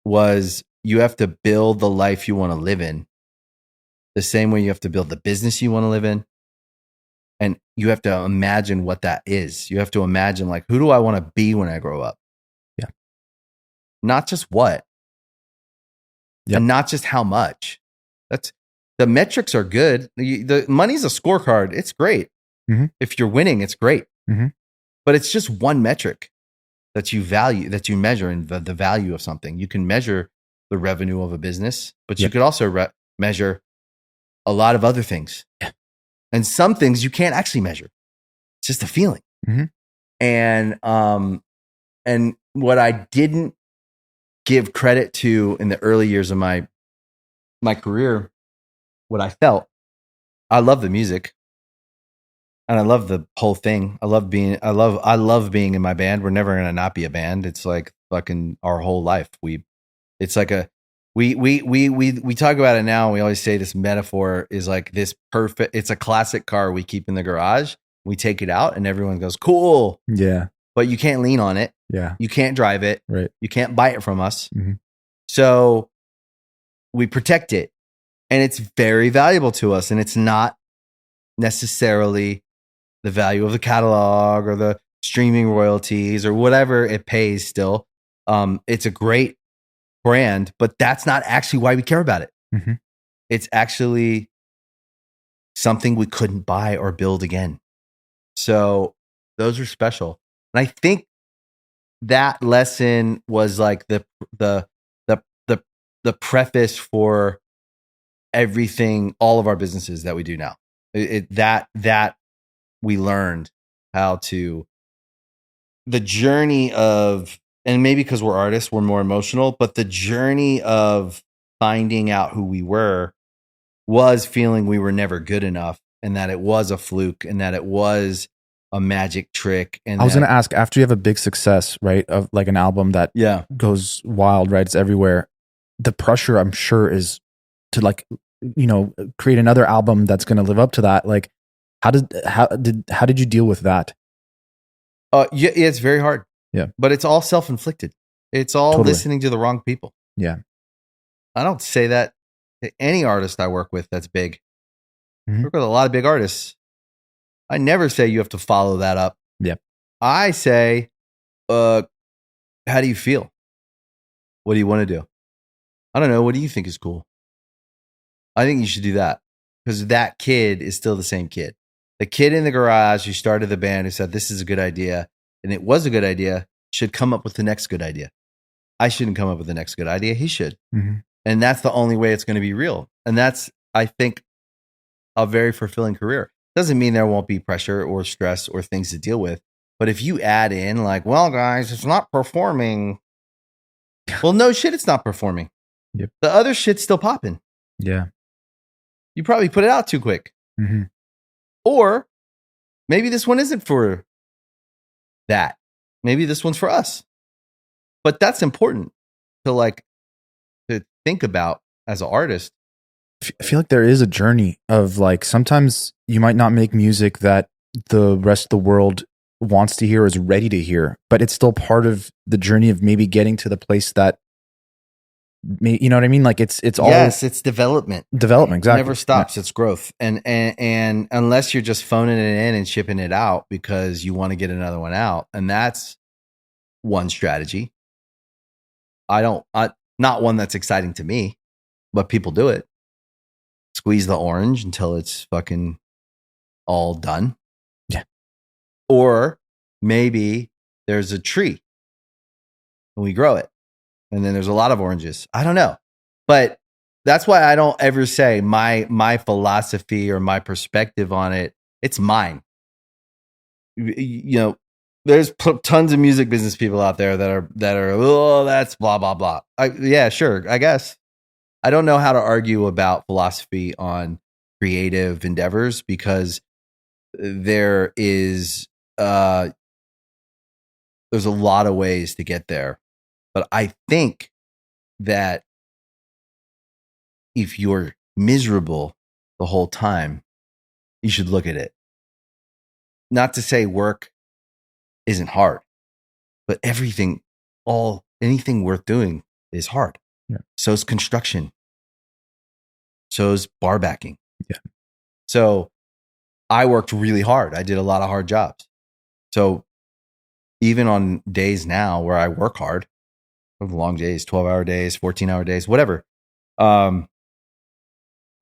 Speaker 2: was you have to build the life you want to live in the same way you have to build the business you want to live in. And you have to imagine what that is. You have to imagine like, who do I want to be when I grow up?
Speaker 1: Yeah.
Speaker 2: Not just what.
Speaker 1: Yep.
Speaker 2: And not just how much. The metrics are good. The money's a scorecard. It's great.
Speaker 1: Mm-hmm.
Speaker 2: If you're winning, it's great.
Speaker 1: Mm-hmm.
Speaker 2: But it's just one metric that you value, that you measure in the value of something. You can measure the revenue of a business, but you could also measure a lot of other things.
Speaker 1: Yeah.
Speaker 2: And some things you can't actually measure. It's just a feeling.
Speaker 1: Mm-hmm.
Speaker 2: And what I didn't give credit to in the early years of my career, what I felt, I love the music and I love the whole thing. I love being in my band. We're never going to not be a band. It's like fucking our whole life. We talk about it now. And we always say this metaphor is like this perfect. It's a classic car we keep in the garage. We take it out and everyone goes, cool.
Speaker 1: Yeah.
Speaker 2: But you can't lean on it.
Speaker 1: Yeah.
Speaker 2: You can't drive it.
Speaker 1: Right.
Speaker 2: You can't buy it from us.
Speaker 1: Mm-hmm.
Speaker 2: So we protect it. And it's very valuable to us. And it's not necessarily the value of the catalog or the streaming royalties or whatever it pays still. It's a great brand, but that's not actually why we care about it.
Speaker 1: Mm-hmm.
Speaker 2: It's actually something we couldn't buy or build again. So those are special. And I think that lesson was like the the the preface for everything, all of our businesses that we do now. That we learned how to, the journey of, and maybe because we're artists, we're more emotional, but the journey of finding out who we were was feeling we were never good enough, and that it was a fluke, and that it was a magic trick. And
Speaker 1: I was going to ask, after you have a big success, right, of like an album that goes wild, right, it's everywhere, the pressure, I'm sure, is to like, create another album that's going to live up to that. Like, how did you deal with that?
Speaker 2: Yeah, it's very hard.
Speaker 1: Yeah,
Speaker 2: but it's all self-inflicted. It's all listening to the wrong people.
Speaker 1: Yeah,
Speaker 2: I don't say that to any artist I work with that's big. I work with a lot of big artists. I never say you have to follow that up.
Speaker 1: Yep.
Speaker 2: I say, how do you feel? What do you want to do? I don't know. What do you think is cool? I think you should do that, because that kid is still the same kid. The kid in the garage who started the band, who said, this is a good idea, and it was a good idea, should come up with the next good idea. I shouldn't come up with the next good idea. He should. Mm-hmm. And that's the only way it's going to be real. And that's, I think, a very fulfilling career. Doesn't mean there won't be pressure or stress or things to deal with. But if you add in like, well, guys, it's not performing. Well, no shit, it's not performing.
Speaker 1: Yep.
Speaker 2: The other shit's still popping.
Speaker 1: Yeah.
Speaker 2: You probably put it out too quick.
Speaker 1: Mm-hmm.
Speaker 2: Or maybe this one isn't for that. Maybe this one's for us. But that's important to think about as an artist.
Speaker 1: I feel like there is a journey of like, sometimes you might not make music that the rest of the world wants to hear, is ready to hear, but it's still part of the journey of maybe getting to the place that, you know what I mean? Like it's all,
Speaker 2: yes, it's development.
Speaker 1: Exactly.
Speaker 2: It never stops. Yeah. It's growth. And unless you're just phoning it in and shipping it out because you want to get another one out. And that's one strategy. Not one that's exciting to me, but people do it. Squeeze the orange until it's fucking all done.
Speaker 1: Yeah.
Speaker 2: Or maybe there's a tree and we grow it, and then there's a lot of oranges. I don't know. But that's why I don't ever say my philosophy or my perspective on it. It's mine. There's tons of music business people out there that are oh, that's blah blah blah. Yeah, sure, I guess. I don't know how to argue about philosophy on creative endeavors, because there is there's a lot of ways to get there. But I think that if you're miserable the whole time, you should look at it. Not to say work isn't hard, but anything worth doing is hard.
Speaker 1: Yeah.
Speaker 2: So is construction. So is bar backing.
Speaker 1: Yeah.
Speaker 2: So I worked really hard. I did a lot of hard jobs. So even on days now where I work hard, long days, 12-hour days, 14-hour days, whatever, I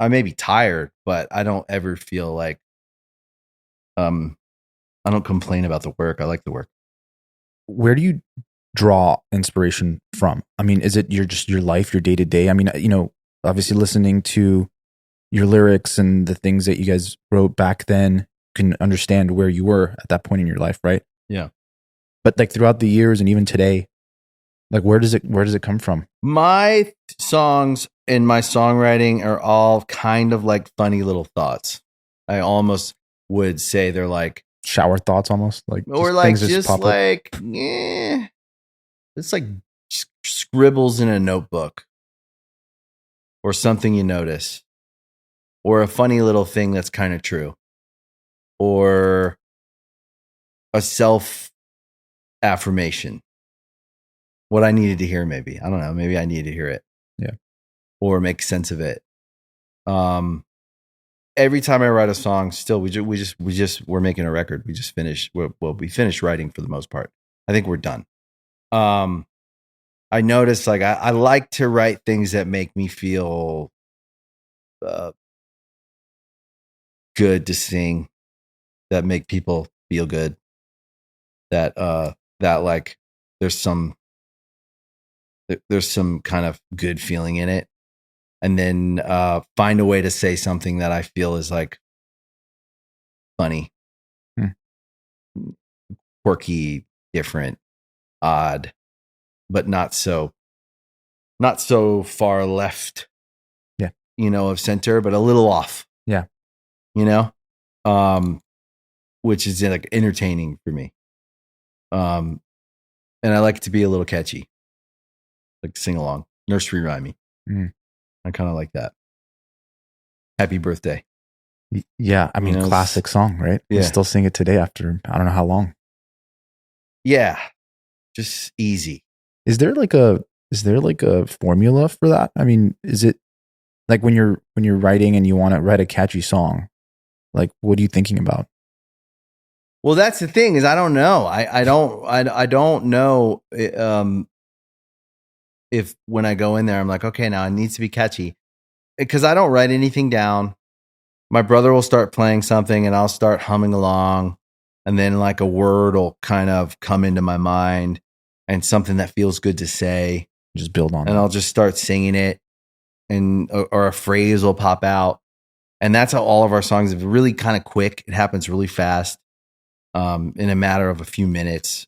Speaker 2: may be tired, but I don't ever feel like I don't complain about the work. I like the work.
Speaker 1: Where do you draw inspiration from? I mean, is it your life, your day to day? I mean, obviously listening to your lyrics and the things that you guys wrote back then, can understand where you were at that point in your life, right?
Speaker 2: Yeah.
Speaker 1: But like throughout the years and even today, like where does it come from?
Speaker 2: My songs and my songwriting are all kind of like funny little thoughts. I almost would say they're like
Speaker 1: shower thoughts, almost like,
Speaker 2: or like just like, yeah, it's like scribbles in a notebook, or something you notice, or a funny little thing that's kind of true, or a self affirmation. What I needed to hear, maybe. I don't know. Maybe I needed to hear it.
Speaker 1: Yeah.
Speaker 2: Or make sense of it. Every time I write a song, still we're making a record. We just finished. We finished writing for the most part. I think we're done. I noticed like I like to write things that make me feel good to sing, that make people feel good, that like there's some kind of good feeling in it, and then find a way to say something that I feel is like funny, quirky, different, odd, but not so far left, of center, but a little off, which is like entertaining for me, and I like it to be a little catchy, like sing along, nursery rhymey. I kind of like that. Happy birthday.
Speaker 1: Yeah, I mean, classic song, right?
Speaker 2: Yeah.
Speaker 1: We still sing it today after I don't know how long.
Speaker 2: Yeah, just easy.
Speaker 1: Is there like a formula for that? I mean, is it like when you're writing and you want to write a catchy song, like what are you thinking about?
Speaker 2: Well, that's the thing is I don't know. I don't know if when I go in there I'm like, okay, now it needs to be catchy, because I don't write anything down. My brother will start playing something and I'll start humming along, and then like a word will kind of come into my mind and something that feels good to say.
Speaker 1: Just build on it.
Speaker 2: And I'll just start singing it, and or a phrase will pop out. And that's how all of our songs are really kind of quick. It happens really fast. In a matter of a few minutes,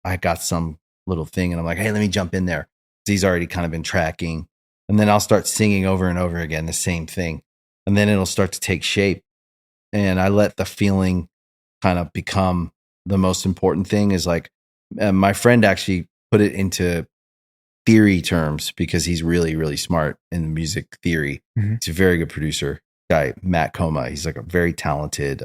Speaker 2: I got some little thing and I'm like, hey, let me jump in there. He's already kind of been tracking. And then I'll start singing over and over again the same thing. And then it'll start to take shape. And I let the feeling kind of become the most important thing. Is like, my friend actually put it into theory terms because he's really, really smart in music theory. He's a very good producer guy, Matt Coma. He's like a very talented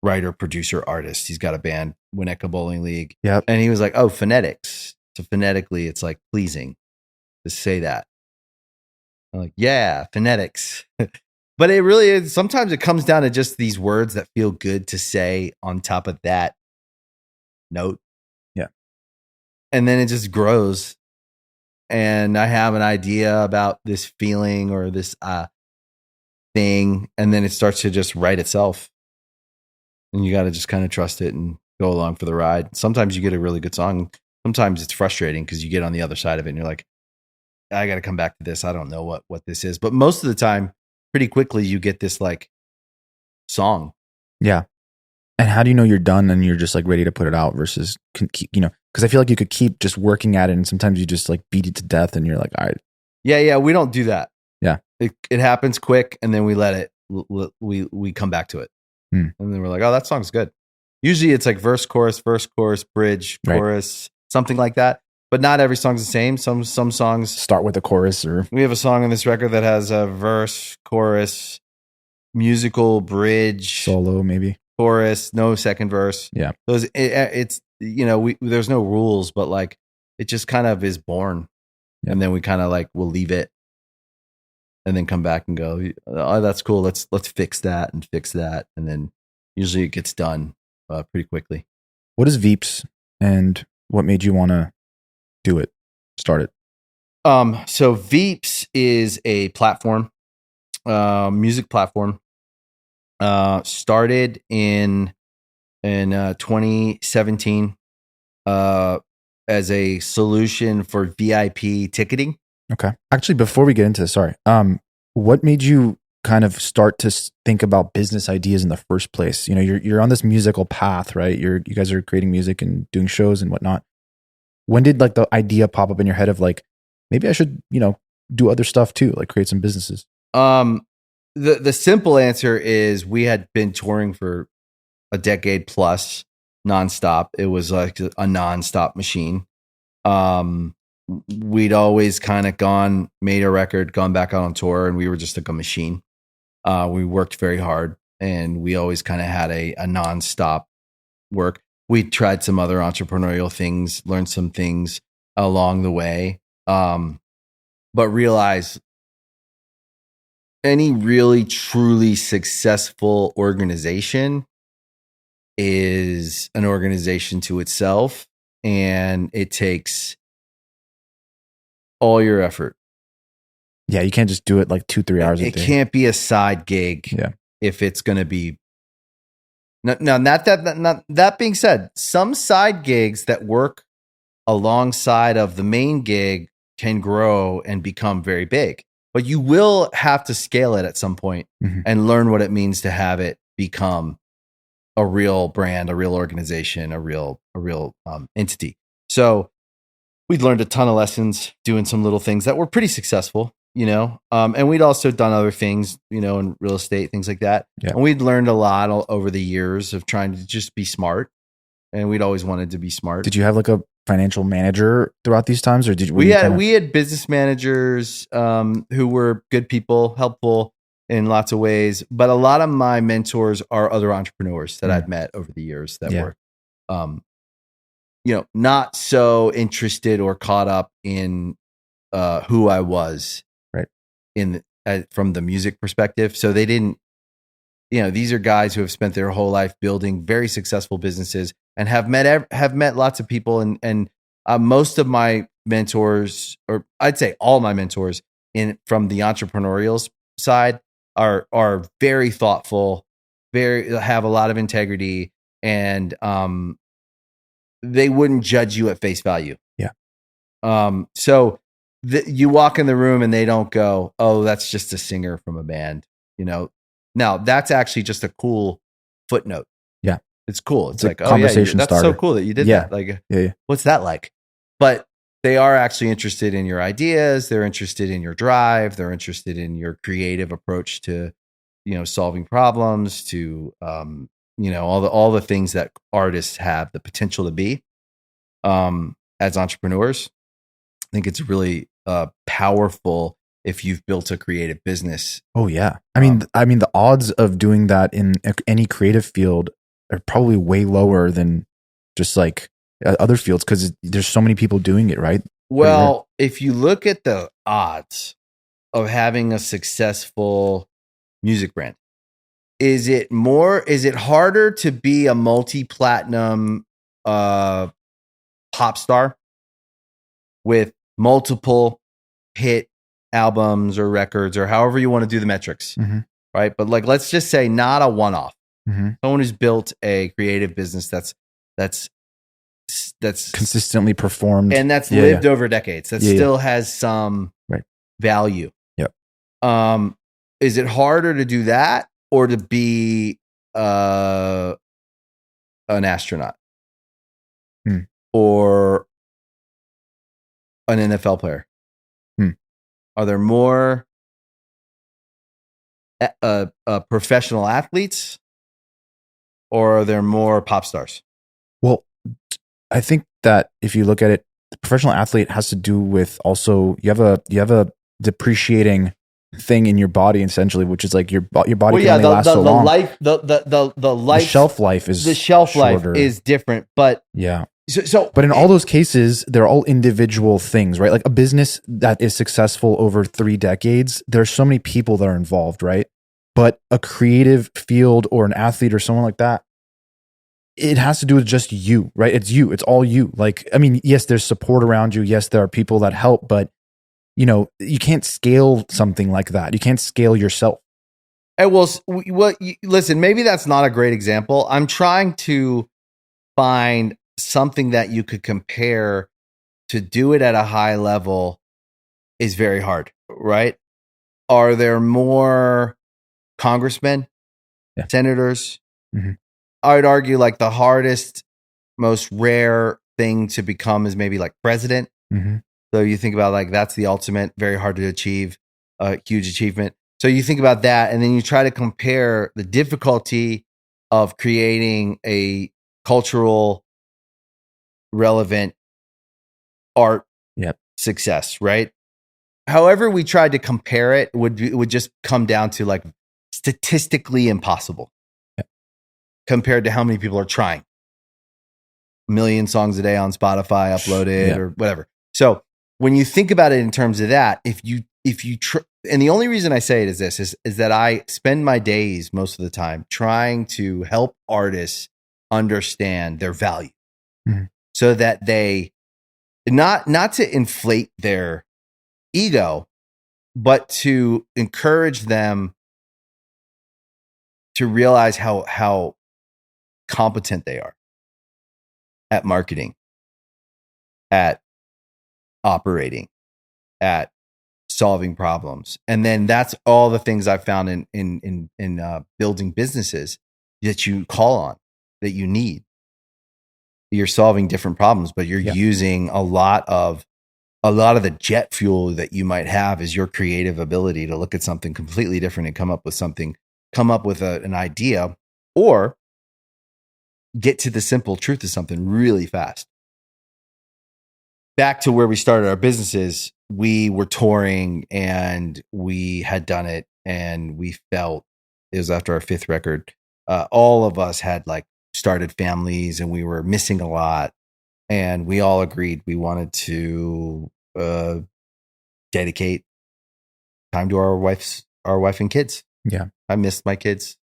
Speaker 2: writer, producer, artist. He's got a band, Winnetka Bowling League.
Speaker 1: Yep.
Speaker 2: And he was like, oh, phonetics. So phonetically, it's like pleasing to say that. I'm like, yeah, phonetics. But it really is. Sometimes it comes down to just these words that feel good to say on top of that note.
Speaker 1: Yeah.
Speaker 2: And then it just grows. And I have an idea about this feeling or this thing. And then it starts to just write itself. And you got to just kind of trust it and go along for the ride. Sometimes you get a really good song. Sometimes it's frustrating because you get on the other side of it and you're like, I got to come back to this. I don't know what this is. But most of the time, pretty quickly, you get this like song.
Speaker 1: Yeah. And how do you know you're done and you're just like ready to put it out versus, because I feel like you could keep just working at it and sometimes you just like beat it to death and you're like, all right.
Speaker 2: Yeah. We don't do that.
Speaker 1: Yeah.
Speaker 2: It happens quick and then we let it, we come back to it. And then we're like, oh, that song's good. Usually it's like verse, chorus, bridge, chorus, something like that. But not every song's the same. Some songs
Speaker 1: start with a chorus, or
Speaker 2: we have a song on this record that has a verse, chorus, musical, bridge,
Speaker 1: solo, maybe
Speaker 2: chorus, no second verse.
Speaker 1: Yeah.
Speaker 2: Those it's there's no rules, but like it just kind of is born. Yeah. And then we kind of like we'll leave it and then come back and go, oh, that's cool. Let's fix that and fix that. And then usually it gets done pretty quickly.
Speaker 1: What is Veeps and what made you want to do it? Start it.
Speaker 2: So Veeps is a platform, music platform. Started in 2017 as a solution for VIP ticketing.
Speaker 1: Okay. Actually, before we get into this, sorry. What made you kind of start to think about business ideas in the first place? You know, you're on this musical path, right? You guys are creating music and doing shows and whatnot. When did like the idea pop up in your head of like, maybe I should, do other stuff too, like create some businesses?
Speaker 2: The simple answer is we had been touring for a decade plus nonstop. It was like a nonstop machine. We'd always kind of made a record, gone back out on tour, and we were just like a machine. We worked very hard and we always kind of had a nonstop work. We tried some other entrepreneurial things, learned some things along the way, but realized any really truly successful organization is an organization to itself, and it takes all your effort.
Speaker 1: Yeah, you can't just do it like 2-3 hours a day.
Speaker 2: It can't be a side gig.
Speaker 1: Yeah.
Speaker 2: If it's going to be. Now, not that being said, some side gigs that work alongside of the main gig can grow and become very big. But you will have to scale it at some point and learn what it means to have it become a real brand, a real organization, a real entity. So we'd learned a ton of lessons doing some little things that were pretty successful, and we'd also done other things, in real estate, things like that.
Speaker 1: Yeah.
Speaker 2: And we'd learned a lot over the years of trying to just be smart. And we'd always wanted to be smart.
Speaker 1: Did you have like a financial manager throughout these times, or
Speaker 2: we had business managers who were good people, helpful in lots of ways, but a lot of my mentors are other entrepreneurs that I've met over the years that were not so interested or caught up in who I was,
Speaker 1: right,
Speaker 2: from the music perspective. So they didn't, these are guys who have spent their whole life building very successful businesses and have met lots of people, and most of my mentors, or I'd say all my mentors from the entrepreneurial side, are very thoughtful, have a lot of integrity, and they wouldn't judge you at face value.
Speaker 1: Yeah.
Speaker 2: So you walk in the room and they don't go, "Oh, that's just a singer from a band." Now that's actually just a cool footnote.
Speaker 1: Yeah.
Speaker 2: It's cool. It's like,
Speaker 1: conversation
Speaker 2: that's
Speaker 1: starter.
Speaker 2: so cool that you did that. Like, what's that like? But they are actually interested in your ideas. They're interested in your drive. They're interested in your creative approach to, solving problems, to, all the things that artists have the potential to be, as entrepreneurs. I think it's really powerful if you've built a creative business.
Speaker 1: Oh yeah. I mean, the odds of doing that in any creative field are probably way lower than just like other fields, because there's so many people doing it, right?
Speaker 2: Well, if you look at the odds of having a successful music brand, is it harder to be a multi-platinum pop star with multiple hit albums or records, or however you want to do the metrics, right? But like, let's just say not a one-off. Someone who's built a creative business that's
Speaker 1: consistently performed,
Speaker 2: and that's lived over decades, that still has some value.
Speaker 1: Yep.
Speaker 2: Is it harder to do that or to be an astronaut or an NFL player? Are there more professional athletes, or are there more pop stars?
Speaker 1: Well, I think that if you look at it, the professional athlete has to do with also you have a depreciating thing in your body, essentially, which is like your body can only last so long.
Speaker 2: The
Speaker 1: shelf life is shorter.
Speaker 2: Is different, but
Speaker 1: but in all those cases, they're all individual things, right? Like a business that is successful over 3 decades, there's so many people that are involved, right? But a creative field or an athlete or someone like that, it has to do with just you, right? It's you. It's all you. Like, I mean, yes, there's support around you. Yes, there are people that help, but you can't scale something like that. You can't scale yourself.
Speaker 2: Listen, maybe that's not a great example. I'm trying to find something that you could compare to do it at a high level is very hard, right? Are there more congressmen, senators? I'd argue like the hardest, most rare thing to become is maybe like president. So you think about like, that's the ultimate, very hard to achieve, huge achievement. So you think about that, and then you try to compare the difficulty of creating a cultural relevant art success, right? However we tried to compare it would just come down to like statistically impossible compared to how many people are trying. 1 million songs a day on Spotify uploaded or whatever. So when you think about it in terms of that, if you and the only reason I say it is this is that I spend my days most of the time trying to help artists understand their value. So that they not to inflate their ego, but to encourage them to realize how competent they are at marketing, at operating, at solving problems. And then that's all the things I've found in building businesses that you call on, that you need. You're solving different problems, but you're using a lot of the jet fuel that you might have is your creative ability to look at something completely different and come up with an idea, or get to the simple truth of something really fast. Back to where we started our businesses, we were touring and we had done it, and we felt it was after our 5th record. All of us had like started families and we were missing a lot, and we all agreed we wanted to dedicate time to our wife and kids.
Speaker 1: Yeah.
Speaker 2: I missed my kids.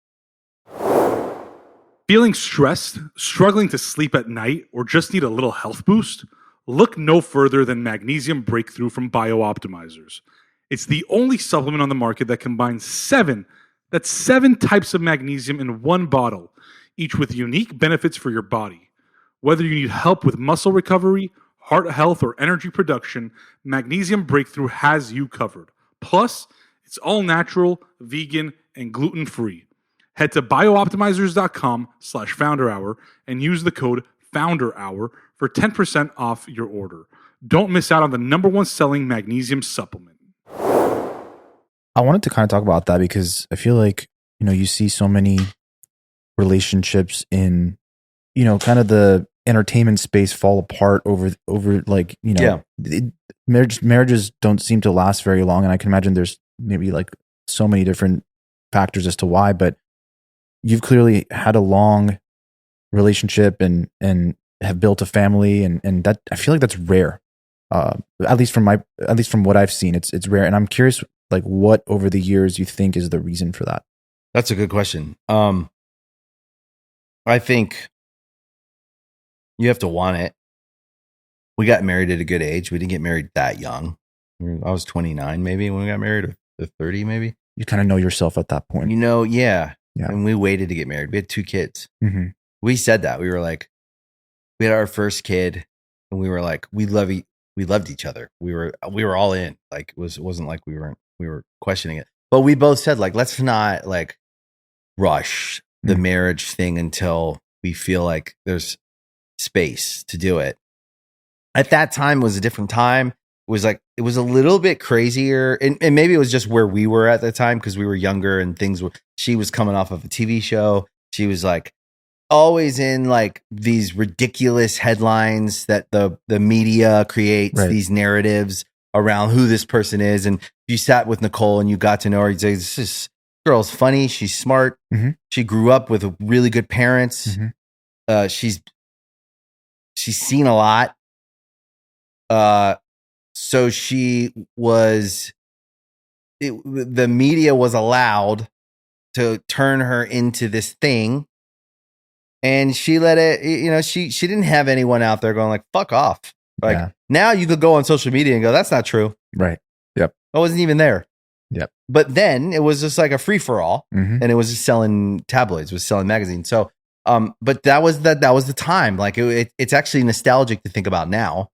Speaker 3: Feeling stressed, struggling to sleep at night, or just need a little health boost? Look no further than Magnesium Breakthrough from BioOptimizers. It's the only supplement on the market that combines 7 types of magnesium in one bottle, each with unique benefits for your body. Whether you need help with muscle recovery, heart health, or energy production, Magnesium Breakthrough has you covered. Plus, it's all natural, vegan, and gluten-free. Head to biooptimizers.com/founderhour and use the code FOUNDERHOUR for 10% off your order. Don't miss out on the #1 selling magnesium supplement.
Speaker 1: I wanted to kind of talk about that because I feel like, you see so many relationships in, kind of the entertainment space fall apart over like, marriages don't seem to last very long. And I can imagine there's maybe like so many different factors as to why, but you've clearly had a long relationship and have built a family, and that I feel like that's rare. At least from what I've seen, it's rare. And I'm curious, like, what over the years you think is the reason for that?
Speaker 2: That's a good question. I think you have to want it. We got married at a good age. We didn't get married that young. I was 29 maybe when we got married, or 30 maybe.
Speaker 1: You kind of know yourself at that point.
Speaker 2: Yeah. And we waited to get married. We had 2 kids. Mm-hmm. We said that. We were like, we had our first kid, and we were like, we loved each other. We were all in. Like, it wasn't like we were questioning it. But we both said, like, let's not like rush the marriage thing until we feel like there's space to do it. At that time, it was a different time. It was a little bit crazier, and maybe it was just where we were at the time because we were younger and she was coming off of a TV show. She was like always in like these ridiculous headlines that the media creates, right, these narratives around who this person is. And you sat with Nicole and you got to know her, you'd say, this girl's funny. She's smart. Mm-hmm. She grew up with really good parents. Mm-hmm. She's seen a lot. So the media was allowed to turn her into this thing, and she let it, she didn't have anyone out there going like, fuck off. Like, now you could go on social media and go, that's not true.
Speaker 1: Right. Yep.
Speaker 2: I wasn't even there.
Speaker 1: Yep.
Speaker 2: But then it was just like a free for all, and it was just selling tabloids, was selling magazines. So, but that was the time. Like it's actually nostalgic to think about now.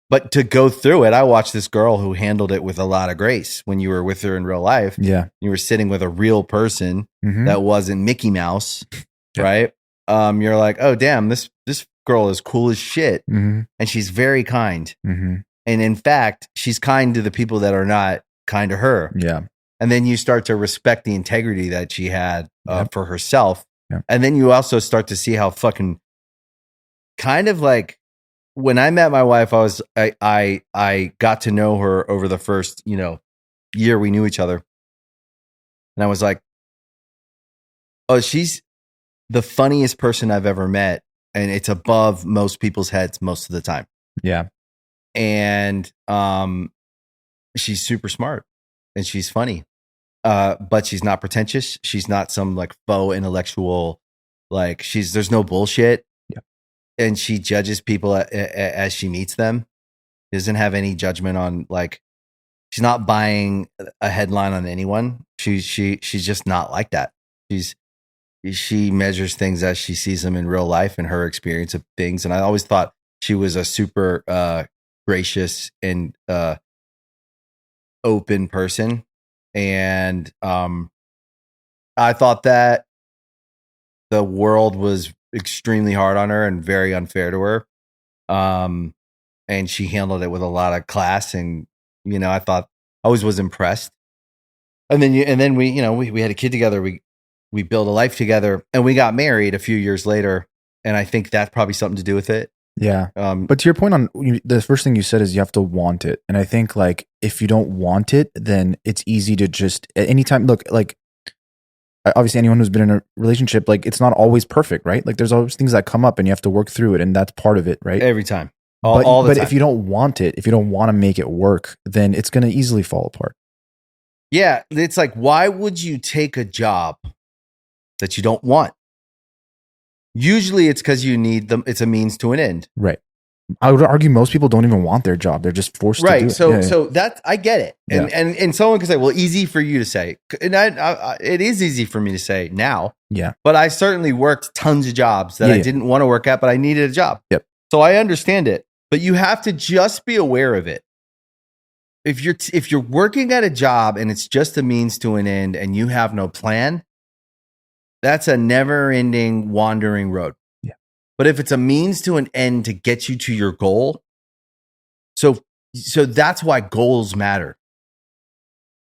Speaker 2: But to go through it, I watched this girl who handled it with a lot of grace. When you were with her in real life, you were sitting with a real person that wasn't Mickey Mouse, right? You're like, oh damn, this girl is cool as shit, and she's very kind. And in fact, she's kind to the people that are not kind to her. Yeah, and then you start to respect the integrity that she had for herself, and then you also start to see how fucking kind of like. When I met my wife, I got to know her over the first, year we knew each other. And I was like, oh, she's the funniest person I've ever met. And it's above most people's heads most of the time. Yeah. And she's super smart and she's funny. But she's not pretentious. She's not some like faux intellectual, like there's no bullshit. And she judges people as she meets them. Doesn't have any judgment on, like, she's not buying a headline on anyone. She's just not like that. She measures things as she sees them in real life and her experience of things. And I always thought She was a super gracious and open person. And I thought that the world was extremely hard on her and very unfair to her. And she handled it with a lot of class. And, you know, I always was impressed. And then we had a kid together. We built a life together, and we got married a few years later. And I think that's probably something to do with it.
Speaker 1: Yeah. But to your point on the first thing you said is you have to want it. And I think like if you don't want it, then it's easy to just anytime look like obviously anyone who's been in a relationship, like it's not always perfect, right? Like there's always things that come up and you have to work through it. And that's part of it, right?
Speaker 2: Every time. All the
Speaker 1: time.
Speaker 2: But
Speaker 1: if you don't want it, if you don't want to make it work, then it's going to easily fall apart.
Speaker 2: Yeah. It's like, why would you take a job that you don't want? Usually it's because you need them. It's a means to an end.
Speaker 1: Right. I would argue most people don't even want their job. They're just forced to do it.
Speaker 2: So that I get it. And someone could say, well, easy for you to say. And it is easy for me to say now.
Speaker 1: Yeah.
Speaker 2: But I certainly worked tons of jobs that I didn't want to work at, but I needed a job.
Speaker 1: Yep.
Speaker 2: So I understand it. But you have to just be aware of it. If you're working at a job and it's just a means to an end and you have no plan, that's a never-ending wandering road.
Speaker 1: Yeah.
Speaker 2: But if it's a means to an end to get you to your goal, so that's why goals matter.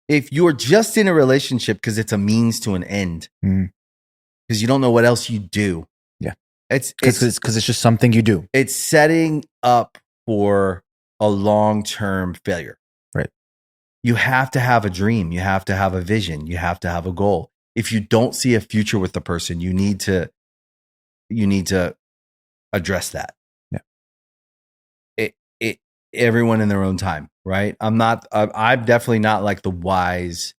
Speaker 2: If you're just in a relationship because it's a means to an end, because you don't know what else you do.
Speaker 1: Yeah.
Speaker 2: It's
Speaker 1: because it's just something you do.
Speaker 2: It's setting up for a long-term failure.
Speaker 1: Right.
Speaker 2: You have to have a dream. You have to have a vision. You have to have a goal. If you don't see a future with the person, you need to address that.
Speaker 1: Yeah.
Speaker 2: Everyone in their own time, right? I'm definitely not like the wise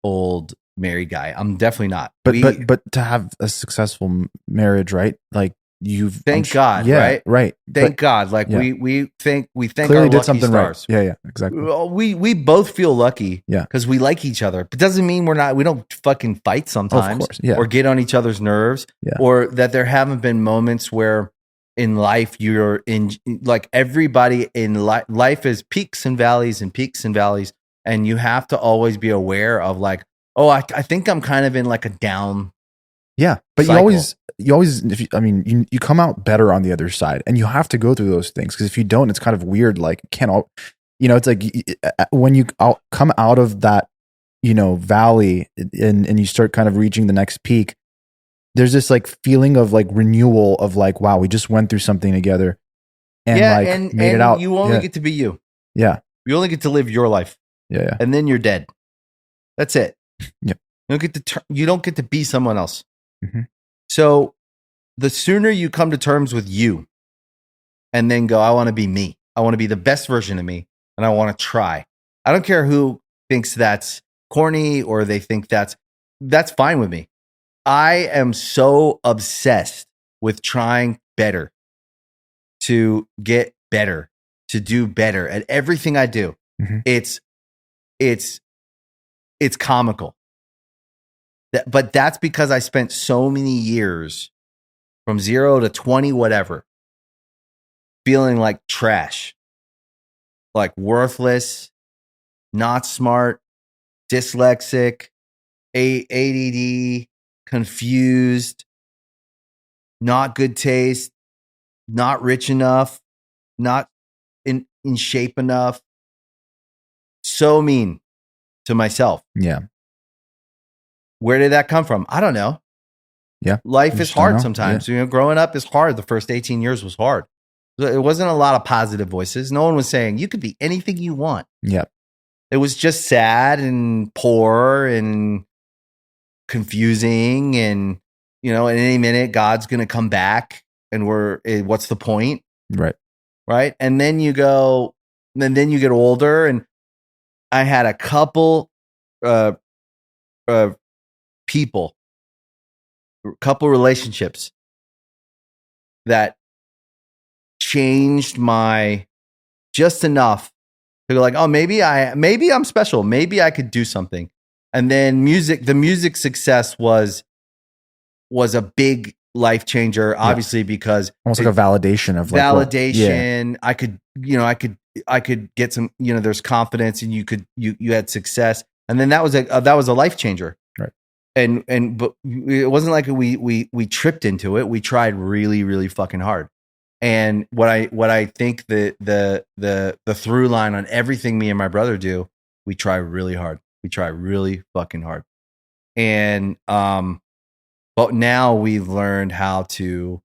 Speaker 2: old married guy. I'm definitely not.
Speaker 1: But to have a successful marriage, right? Like
Speaker 2: thank God, right?
Speaker 1: Right.
Speaker 2: Thank God. Like we thank
Speaker 1: clearly
Speaker 2: our
Speaker 1: did
Speaker 2: lucky
Speaker 1: something
Speaker 2: stars.
Speaker 1: Right. Yeah, exactly.
Speaker 2: Well, we both feel lucky, because we like each other. But doesn't mean we don't fucking fight sometimes,
Speaker 1: of course,
Speaker 2: or get on each other's nerves, or that there haven't been moments where in life you're in, like everybody in life is peaks and valleys, and you have to always be aware of like, oh, I think I'm kind of in like a down.
Speaker 1: Yeah, but
Speaker 2: cycle.
Speaker 1: you always, you come out better on the other side, and you have to go through those things, because if you don't, it's kind of weird. Like, it's like when you come out of that, valley, and you start kind of reaching the next peak, there's this like feeling of like renewal of like, wow, we just went through something together, and made it out.
Speaker 2: You only get to be you.
Speaker 1: Yeah,
Speaker 2: you only get to live your life.
Speaker 1: Yeah,
Speaker 2: and then you're dead. That's it.
Speaker 1: Yeah,
Speaker 2: you don't get to be someone else.
Speaker 1: Mm-hmm.
Speaker 2: So the sooner you come to terms with you and then go, I want to be me. I want to be the best version of me, and I want to try. I don't care who thinks that's corny or they think that's fine with me. I am so obsessed with trying better, to get better, to do better at everything I do.
Speaker 1: Mm-hmm.
Speaker 2: It's comical. But that's because I spent so many years from 0 to 20, whatever, feeling like trash, like worthless, not smart, dyslexic, ADD, confused, not good taste, not rich enough, not in shape enough. So mean to myself.
Speaker 1: Yeah.
Speaker 2: Where did that come from? I don't know.
Speaker 1: Yeah.
Speaker 2: Life is hard sometimes.
Speaker 1: Yeah.
Speaker 2: Growing up is hard. The first 18 years was hard. It wasn't a lot of positive voices. No one was saying you could be anything you want.
Speaker 1: Yeah.
Speaker 2: It was just sad and poor and confusing, and at any minute God's going to come back, and what's the point? Right. And then you go, and then you get older, and I had a couple relationships that changed my just enough to go like, oh, maybe I'm special. Maybe I could do something. And then the music success was a big life changer, obviously, because
Speaker 1: almost like a validation of like,
Speaker 2: validation. I could get some, there's confidence, and you had success, and then that was a life changer.
Speaker 1: Right.
Speaker 2: But it wasn't like we tripped into it. We tried really, really fucking hard. And what I think the through line on everything me and my brother do, we try really hard. We try really fucking hard. And but now we've learned how to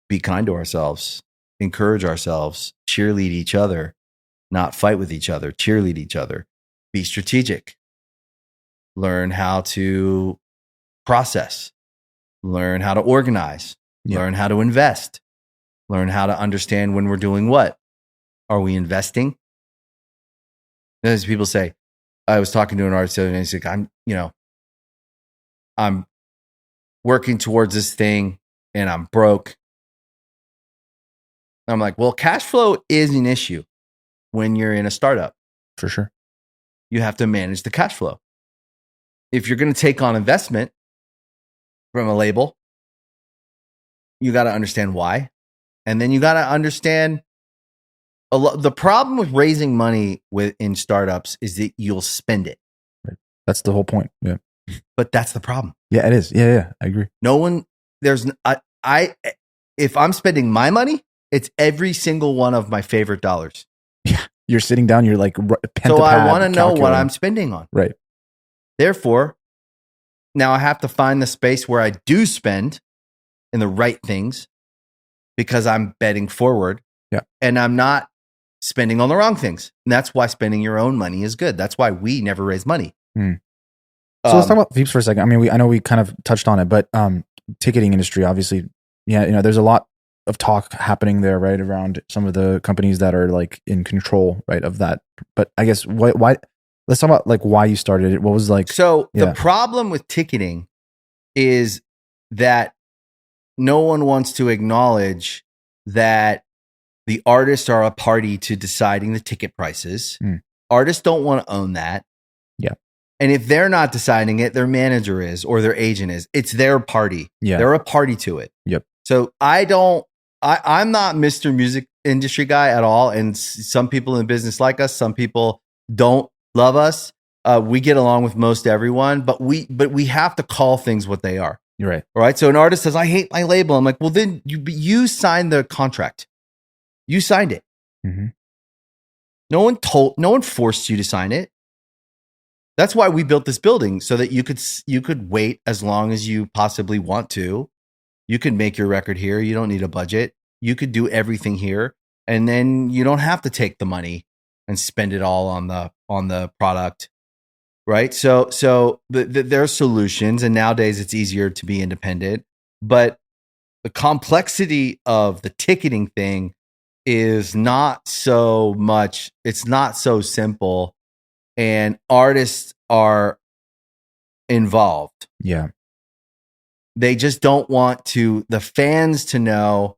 Speaker 2: be kind to ourselves, encourage ourselves, cheerlead each other, not fight with each other, cheerlead each other, be strategic, learn how to process, learn how to organize, learn how to invest, learn how to understand when we're doing what. Are we investing? As people say, I was talking to an artist the other day, and he's like, I'm working towards this thing and I'm broke. I'm like, well, cash flow is an issue when you're in a startup.
Speaker 1: For sure.
Speaker 2: You have to manage the cash flow. If you're going to take on investment from a label, you got to understand why. And then you got to understand the problem with raising money in startups is that you'll spend it.
Speaker 1: Right. That's the whole point. Yeah.
Speaker 2: But that's the problem.
Speaker 1: Yeah, it is. Yeah, I agree.
Speaker 2: If I'm spending my money, it's every single one of my favorite dollars.
Speaker 1: Yeah. You're sitting down, you're like,
Speaker 2: so I want to know what I'm spending on.
Speaker 1: Right.
Speaker 2: Therefore, now I have to find the space where I do spend in the right things because I'm betting forward.
Speaker 1: Yeah.
Speaker 2: And I'm not spending on the wrong things. And that's why spending your own money is good. That's why we never raise money.
Speaker 1: So let's talk about Veeps for a second. I mean, I know we kind of touched on it, but ticketing industry, obviously, there's a lot of talk happening there, right, around some of the companies that are like in control, right, of that. But I guess why? Let's talk about like why you started it. What was like?
Speaker 2: So the problem with ticketing is that no one wants to acknowledge that the artists are a party to deciding the ticket prices. Artists don't want to own that.
Speaker 1: Yeah.
Speaker 2: And if they're not deciding it, their manager is or their agent is. It's their party.
Speaker 1: Yeah.
Speaker 2: They're a party to it.
Speaker 1: Yep.
Speaker 2: So I'm not Mr. Music Industry guy at all. And some people in the business like us. Some people don't love us. We get along with most everyone, but we have to call things what they are.
Speaker 1: You're right.
Speaker 2: All right. So an artist says, I hate my label. I'm like, well, then you signed the contract. You signed it.
Speaker 1: Mm-hmm.
Speaker 2: No one forced you to sign it. That's why we built this building, so that you could wait as long as you possibly want to. You can make your record here. You don't need a budget. You could do everything here, and then you don't have to take the money and spend it all on the product, right? So there are solutions, and nowadays it's easier to be independent. But the complexity of the ticketing thing is not so much. It's not so simple. And artists are involved.
Speaker 1: Yeah.
Speaker 2: They just don't want the fans to know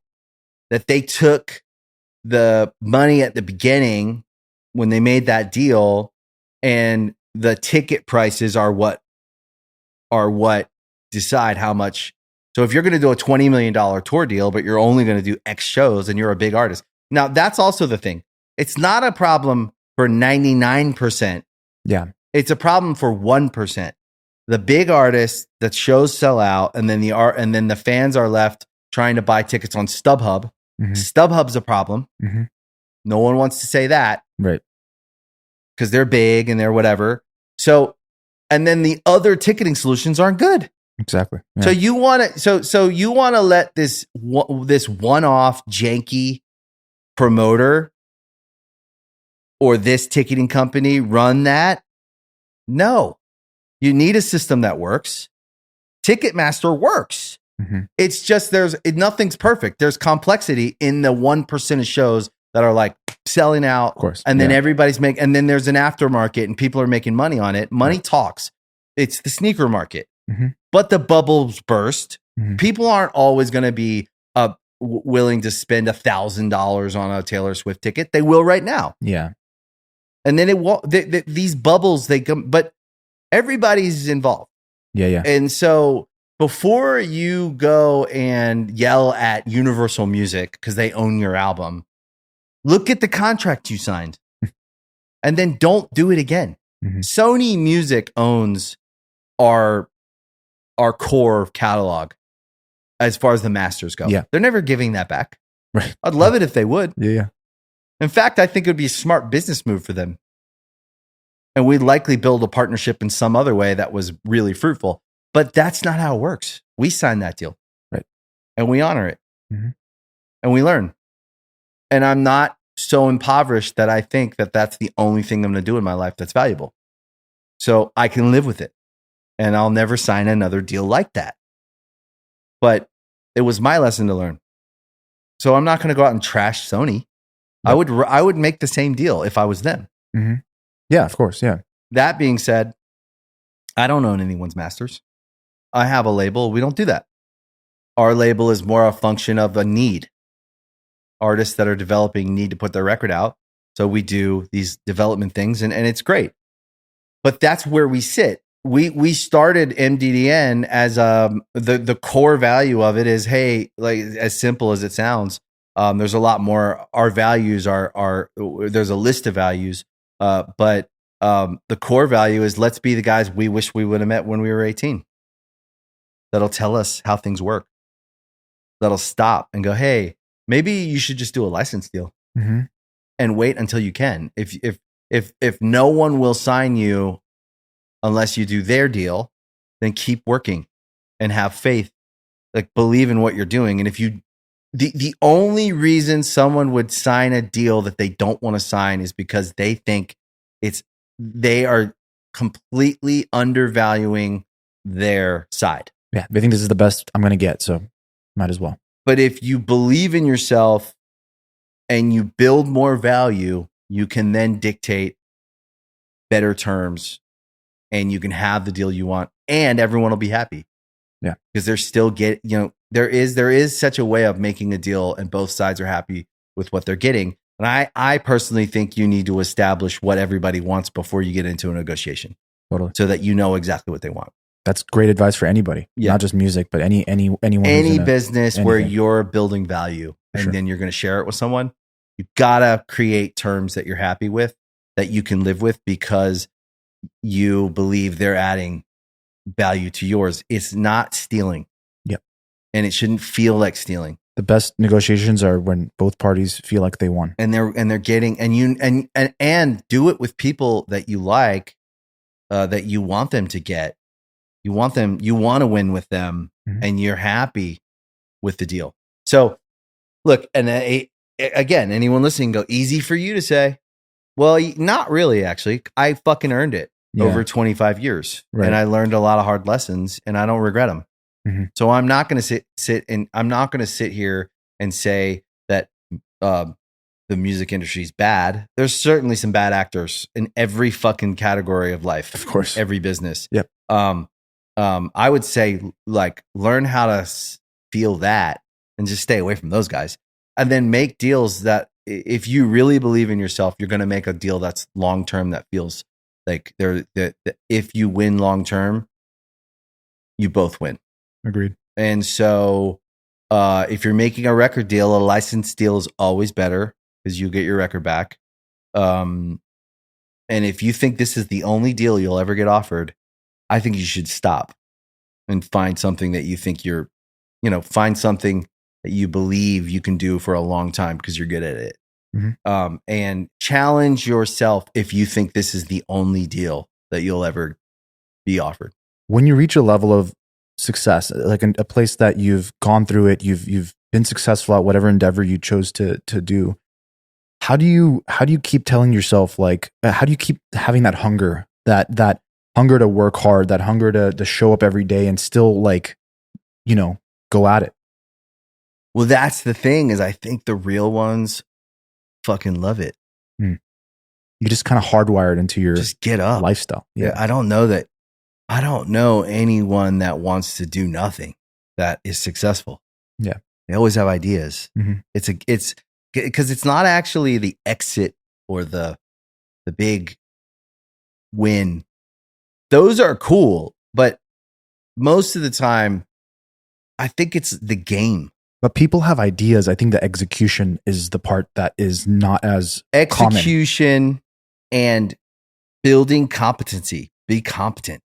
Speaker 2: that they took the money at the beginning when they made that deal, and the ticket prices are what decide how much. So if you're going to do a $20 million tour deal, but you're only going to do X shows and you're a big artist. Now, that's also the thing. It's not a problem for 99%.
Speaker 1: Yeah.
Speaker 2: It's a problem for 1%. The big artists that shows sell out, and then the fans are left trying to buy tickets on StubHub. Mm-hmm. StubHub's a problem.
Speaker 1: Mm-hmm.
Speaker 2: No one wants to say that.
Speaker 1: Right.
Speaker 2: Because they're big and they're whatever. So, and then the other ticketing solutions aren't good.
Speaker 1: Exactly. Yeah.
Speaker 2: So you want to let this one-off janky promoter or this ticketing company run that? No. You need a system that works. Ticketmaster works.
Speaker 1: Mm-hmm.
Speaker 2: It's just nothing's perfect. There's complexity in the 1% of shows that are like selling out.
Speaker 1: Of course.
Speaker 2: And then everybody's and then there's an aftermarket and people are making money on it. Money talks. It's the sneaker market.
Speaker 1: Mm-hmm.
Speaker 2: But the bubbles burst.
Speaker 1: Mm-hmm.
Speaker 2: People aren't always going to be willing to spend $1,000 on a Taylor Swift ticket. They will right now.
Speaker 1: Yeah.
Speaker 2: And then these bubbles, they come, but everybody's involved.
Speaker 1: Yeah.
Speaker 2: And so before you go and yell at Universal Music because they own your album, look at the contract you signed and then don't do it again.
Speaker 1: Mhm.
Speaker 2: Sony Music owns our core catalog as far as the masters go.
Speaker 1: Yeah.
Speaker 2: They're never giving that back.
Speaker 1: Right.
Speaker 2: I'd love it if they would.
Speaker 1: Yeah.
Speaker 2: In fact, I think it would be a smart business move for them. And we'd likely build a partnership in some other way that was really fruitful. But that's not how it works. We sign that deal.
Speaker 1: Right.
Speaker 2: And we honor it.
Speaker 1: Mhm.
Speaker 2: And we learn. And I'm not so impoverished that I think that that's the only thing I'm going to do in my life that's valuable. So I can live with it. And I'll never sign another deal like that. But it was my lesson to learn. So I'm not going to go out and trash Sony.
Speaker 1: Yep.
Speaker 2: I would make the same deal if I was them.
Speaker 1: Mhm. Yeah, of course. Yeah.
Speaker 2: That being said, I don't own anyone's masters. I have a label. We don't do that. Our label is more a function of a need. Artists that are developing need to put their record out. So we do these development things and it's great. But that's where we sit. We started MDDN as the core value of it is, hey, like as simple as it sounds, there's a lot more. Our values are there's a list of values. But the core value is let's be the guys we wish we would have met when we were 18. That'll tell us how things work. That'll stop and go, hey, maybe you should just do a license deal and wait until you can. If no one will sign you unless you do their deal, then keep working and have faith. Like believe in what you're doing. And if you the only reason someone would sign a deal that they don't want to sign is because they think they are completely undervaluing their side.
Speaker 1: Yeah. They think this is the best I'm going to get. So might as well.
Speaker 2: But if you believe in yourself and you build more value, you can then dictate better terms and you can have the deal you want and everyone will be happy.
Speaker 1: Yeah.
Speaker 2: Because they're still there is such a way of making a deal and both sides are happy with what they're getting. And I personally think you need to establish what everybody wants before you get into a negotiation.
Speaker 1: Totally.
Speaker 2: So that you know exactly what they want.
Speaker 1: That's great advice for anybody.
Speaker 2: Yeah.
Speaker 1: Not just music, but anyone.
Speaker 2: Any business where
Speaker 1: anything.
Speaker 2: you're building value and
Speaker 1: Sure.
Speaker 2: then you're going to share it with someone. You gotta create terms that you're happy with, that you can live with because you believe they're adding value to yours. It's not stealing.
Speaker 1: Yep.
Speaker 2: And it shouldn't feel like stealing.
Speaker 1: The best negotiations are when both parties feel like they won.
Speaker 2: And they're getting and do it with people that you like, that you want them to get. You want to win with them, and you're happy with the deal. So look, and again, anyone listening, go easy for you to say. Well, not really, actually. I fucking earned it over 25 years.
Speaker 1: Right.
Speaker 2: And I learned a lot of hard lessons and I don't regret them. So I'm not going to I'm not going to sit here and say that the music industry is bad. There's certainly some bad actors in every fucking category of life.
Speaker 1: Of course.
Speaker 2: Every business.
Speaker 1: Yep.
Speaker 2: I would say like learn how to feel that and just stay away from those guys. And then make deals that if you really believe in yourself, you're going to make a deal that's long-term that feels like if you win long-term, you both win.
Speaker 1: Agreed.
Speaker 2: And so if you're making a record deal, a license deal is always better because you get your record back. And if you think this is the only deal you'll ever get offered, I think you should stop and find something that you think find something that you believe you can do for a long time because you're good at it. And challenge yourself if you think this is the only deal that you'll ever be offered.
Speaker 1: When you reach a level of success, like a place that you've gone through it, you've been successful at whatever endeavor you chose to do. How do you keep telling yourself, like, how do you keep having that hunger, that hunger to work hard, that hunger to show up every day and still go at it?
Speaker 2: Well, that's the thing is I think the real ones fucking love it.
Speaker 1: You just kind of hardwired into your
Speaker 2: just get up
Speaker 1: lifestyle.
Speaker 2: Yeah. I don't know anyone that wants to do nothing that is successful.
Speaker 1: Yeah.
Speaker 2: They always have ideas. It's because it's not actually the exit or the big win. Those are cool, but most of the time, I think it's the game.
Speaker 1: But people have ideas. I think the execution is the part that is not as common.
Speaker 2: Execution and building competency. Be competent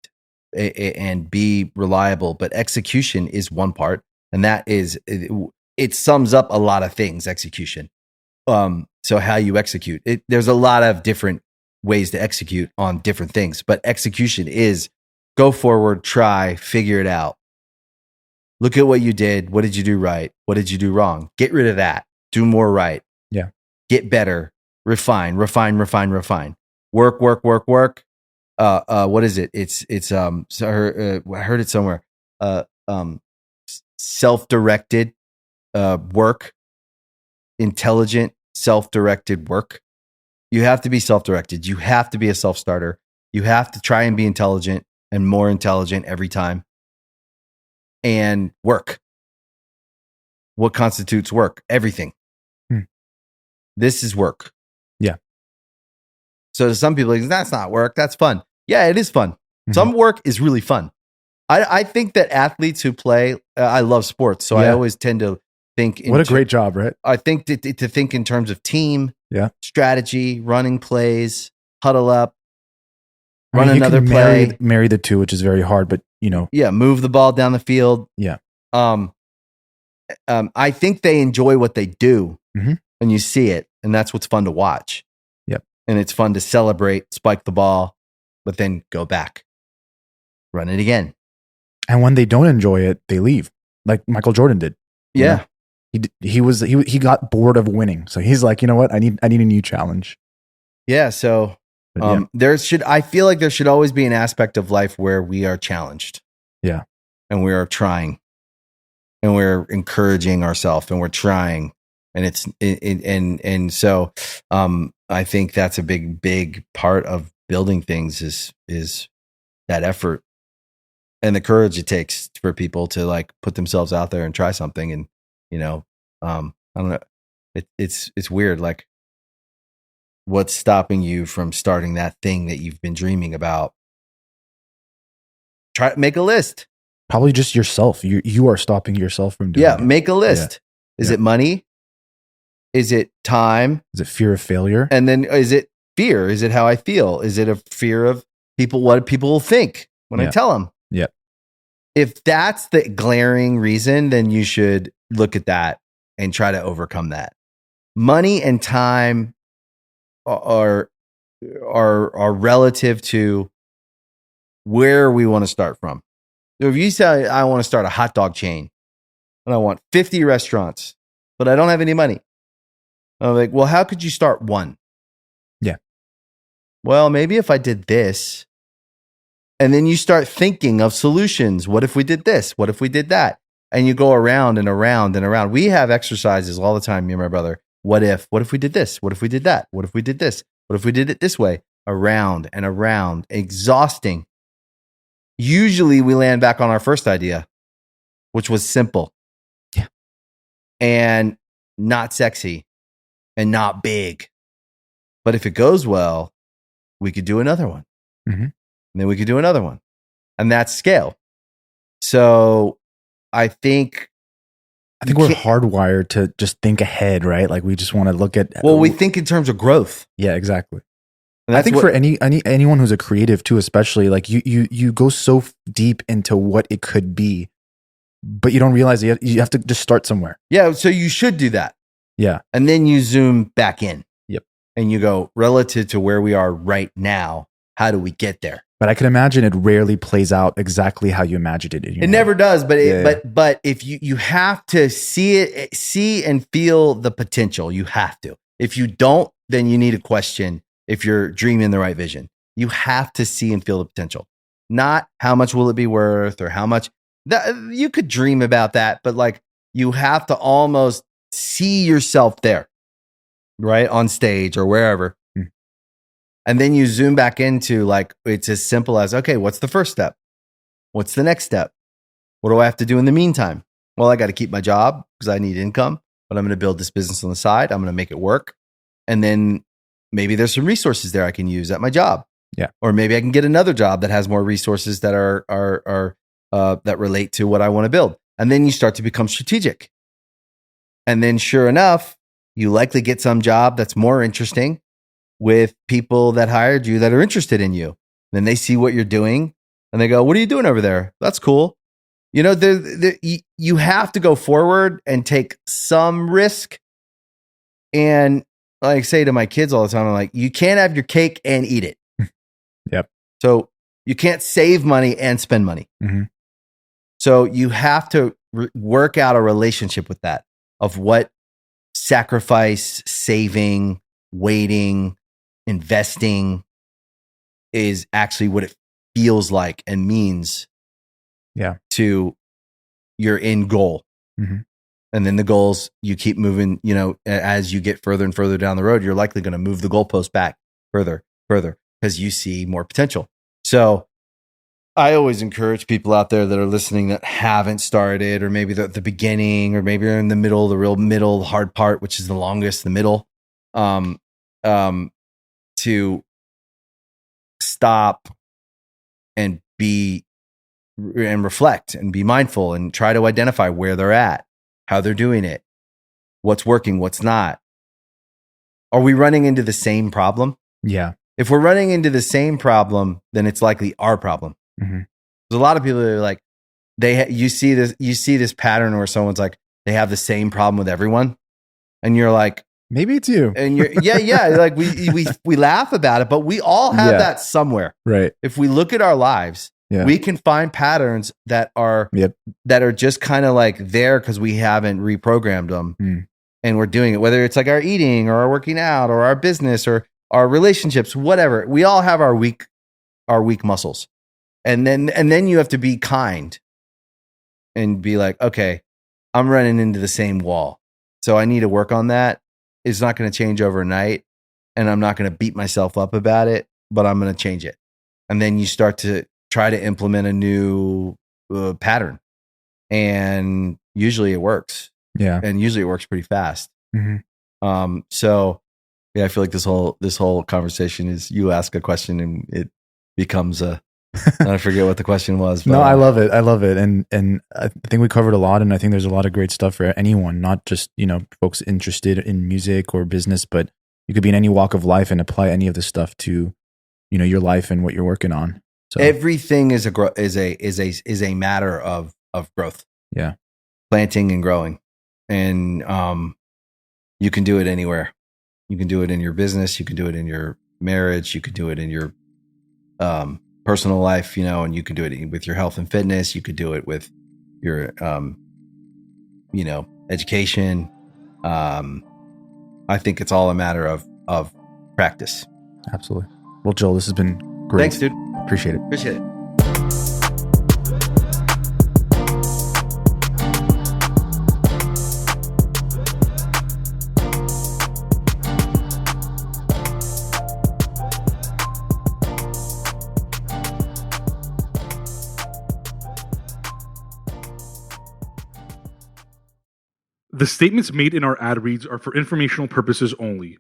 Speaker 2: and be reliable. But execution is one part. And that is, it sums up a lot of things, execution. So how you execute. There's a lot of different ways to execute on different things. But execution is go forward, try, figure it out. Look at what you did. What did you do right? What did you do wrong? Get rid of that. Do more right.
Speaker 1: Yeah.
Speaker 2: Get better. Refine. Work. What is it? I heard it somewhere. Self-directed work. Intelligent, self-directed work. You have to be self-directed. You have to be a self-starter. You have to try and be intelligent and more intelligent every time. And work. What constitutes work? Everything. This is work.
Speaker 1: Yeah.
Speaker 2: So to some people, that's not work. That's fun. Yeah, it is fun. Some work is really fun. I think that athletes who play, I love sports. So I always tend to think.
Speaker 1: What a great job, right?
Speaker 2: I think to think in terms of team, strategy, running plays, huddle up, run another play.
Speaker 1: Marry the two, which is very hard, but
Speaker 2: move the ball down the field.
Speaker 1: Yeah.
Speaker 2: I think they enjoy what they do, and you see it, and that's what's fun to watch.
Speaker 1: Yep.
Speaker 2: And it's fun to celebrate, spike the ball, but then go back, run it again.
Speaker 1: And when they don't enjoy it, they leave, like Michael Jordan did.
Speaker 2: Yeah.
Speaker 1: He got bored of winning, so he's like, you know what? I need a new challenge.
Speaker 2: Yeah. So. I feel like there should always be an aspect of life where we are challenged.
Speaker 1: Yeah.
Speaker 2: And we are trying and we're encouraging ourselves and we're trying. And so I think that's a big part of building things is that effort and the courage it takes for people to like put themselves out there and try something. And, I don't know. It's weird. Like, what's stopping you from starting that thing that you've been dreaming about? Make a list.
Speaker 1: Probably just yourself. You are stopping yourself from doing it.
Speaker 2: Make a list. Yeah. Is it money? Is it time?
Speaker 1: Is it fear of failure?
Speaker 2: And then is it fear? Is it how I feel? Is it a fear of what people will think when I tell them?
Speaker 1: Yeah.
Speaker 2: If that's the glaring reason, then you should look at that and try to overcome that. Money and time are relative to where we want to start from. So if you say I want to start a hot dog chain and I want 50 restaurants, but I don't have any money, I'm like, well, how could you start one?
Speaker 1: Yeah.
Speaker 2: Well, maybe if I did this, and then you start thinking of solutions. What if we did this? What if we did that? And you go around and around and around. We have exercises all the time, me and my brother. What if we did this? What if we did that? What if we did this? What if we did it this way? Around and around, exhausting. Usually we land back on our first idea, which was simple.
Speaker 1: Yeah.
Speaker 2: And not sexy and not big. But if it goes well, we could do another one. And then we could do another one. And that's scale. So I think
Speaker 1: we're hardwired to just think ahead, right? Like we just want to look at.
Speaker 2: Well, we think in terms of growth.
Speaker 1: Yeah, exactly. I think for anyone who's a creative too, especially like you go so deep into what it could be, but you don't realize you have to just start somewhere.
Speaker 2: Yeah, so you should do that.
Speaker 1: Yeah,
Speaker 2: and then you zoom back in.
Speaker 1: Yep,
Speaker 2: and you go relative to where we are right now. How do we get there?
Speaker 1: But I can imagine it rarely plays out exactly how you imagined it.
Speaker 2: It never does. But but if you have to see and feel the potential, you have to. If you don't, then you need to question if you're dreaming the right vision. You have to see and feel the potential. Not how much will it be worth or how much that you could dream about that, but like you have to almost see yourself there, right? On stage or wherever. And then you zoom back into like, it's as simple as, okay, what's the first step? What's the next step? What do I have to do in the meantime? Well, I got to keep my job because I need income, but I'm going to build this business on the side. I'm going to make it work. And then maybe there's some resources there I can use at my job.
Speaker 1: Yeah.
Speaker 2: Or maybe I can get another job that has more resources that are that relate to what I want to build. And then you start to become strategic. And then sure enough, you likely get some job that's more interesting with people that hired you that are interested in you. Then they see what you're doing and they go, what are you doing over there? That's cool. You know, you have to go forward and take some risk. And like I say to my kids all the time, I'm like, you can't have your cake and eat it.
Speaker 1: Yep.
Speaker 2: So you can't save money and spend money.
Speaker 1: Mm-hmm.
Speaker 2: So you have to work out a relationship with that of what sacrifice, saving, waiting, investing is actually what it feels like and means to your end goal.
Speaker 1: Mm-hmm.
Speaker 2: And then the goals, you keep moving, you know, as you get further and further down the road, you're likely going to move the goalpost back further, because you see more potential. So I always encourage people out there that are listening that haven't started, or maybe they're at the beginning, or maybe you're in the middle, the real middle, hard part, which is the longest, the middle, to stop and reflect and be mindful and try to identify where they're at, how they're doing it, what's working, what's not. Are we running into the same problem?
Speaker 1: Yeah.
Speaker 2: If we're running into the same problem, then it's likely our problem.
Speaker 1: Mm-hmm.
Speaker 2: There's a lot of people that are like, you see this pattern where someone's like, they have the same problem with everyone. And you're like,
Speaker 1: maybe it's you.
Speaker 2: And you're, like we laugh about it, but we all have that somewhere.
Speaker 1: Right.
Speaker 2: If we look at our lives, we can find patterns that are just kind of like there because we haven't reprogrammed them, and we're doing it. Whether it's like our eating or our working out or our business or our relationships, whatever. We all have our weak muscles, and then you have to be kind and be like, okay, I'm running into the same wall, so I need to work on that. It's not going to change overnight, and I'm not going to beat myself up about it, but I'm going to change it. And then you start to try to implement a new pattern, and usually it works. Yeah, and usually it works pretty fast. Mm-hmm. So yeah, I feel like this whole conversation is you ask a question and it becomes I forget what the question was. But,
Speaker 1: no, I love it. And I think we covered a lot, and I think there's a lot of great stuff for anyone, not just, folks interested in music or business, but you could be in any walk of life and apply any of this stuff to, your life and what you're working on. So
Speaker 2: everything is a matter of growth.
Speaker 1: Yeah.
Speaker 2: Planting and growing. And you can do it anywhere. You can do it in your business, you can do it in your marriage, you could do it in your personal life, and you could do it with your health and fitness, you could do it with your education. I think it's all a matter of practice.
Speaker 1: Absolutely. Well, Joel, this has been great.
Speaker 2: Thanks, dude.
Speaker 1: Appreciate it.
Speaker 2: Appreciate it.
Speaker 3: The statements made in our ad reads are for informational purposes only.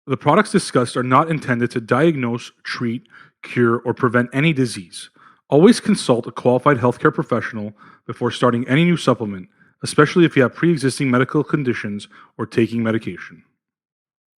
Speaker 3: The products discussed are not intended to diagnose, treat, cure, or prevent any disease. Always consult a qualified healthcare professional before starting any new supplement, especially if you have pre-existing medical conditions or taking medication.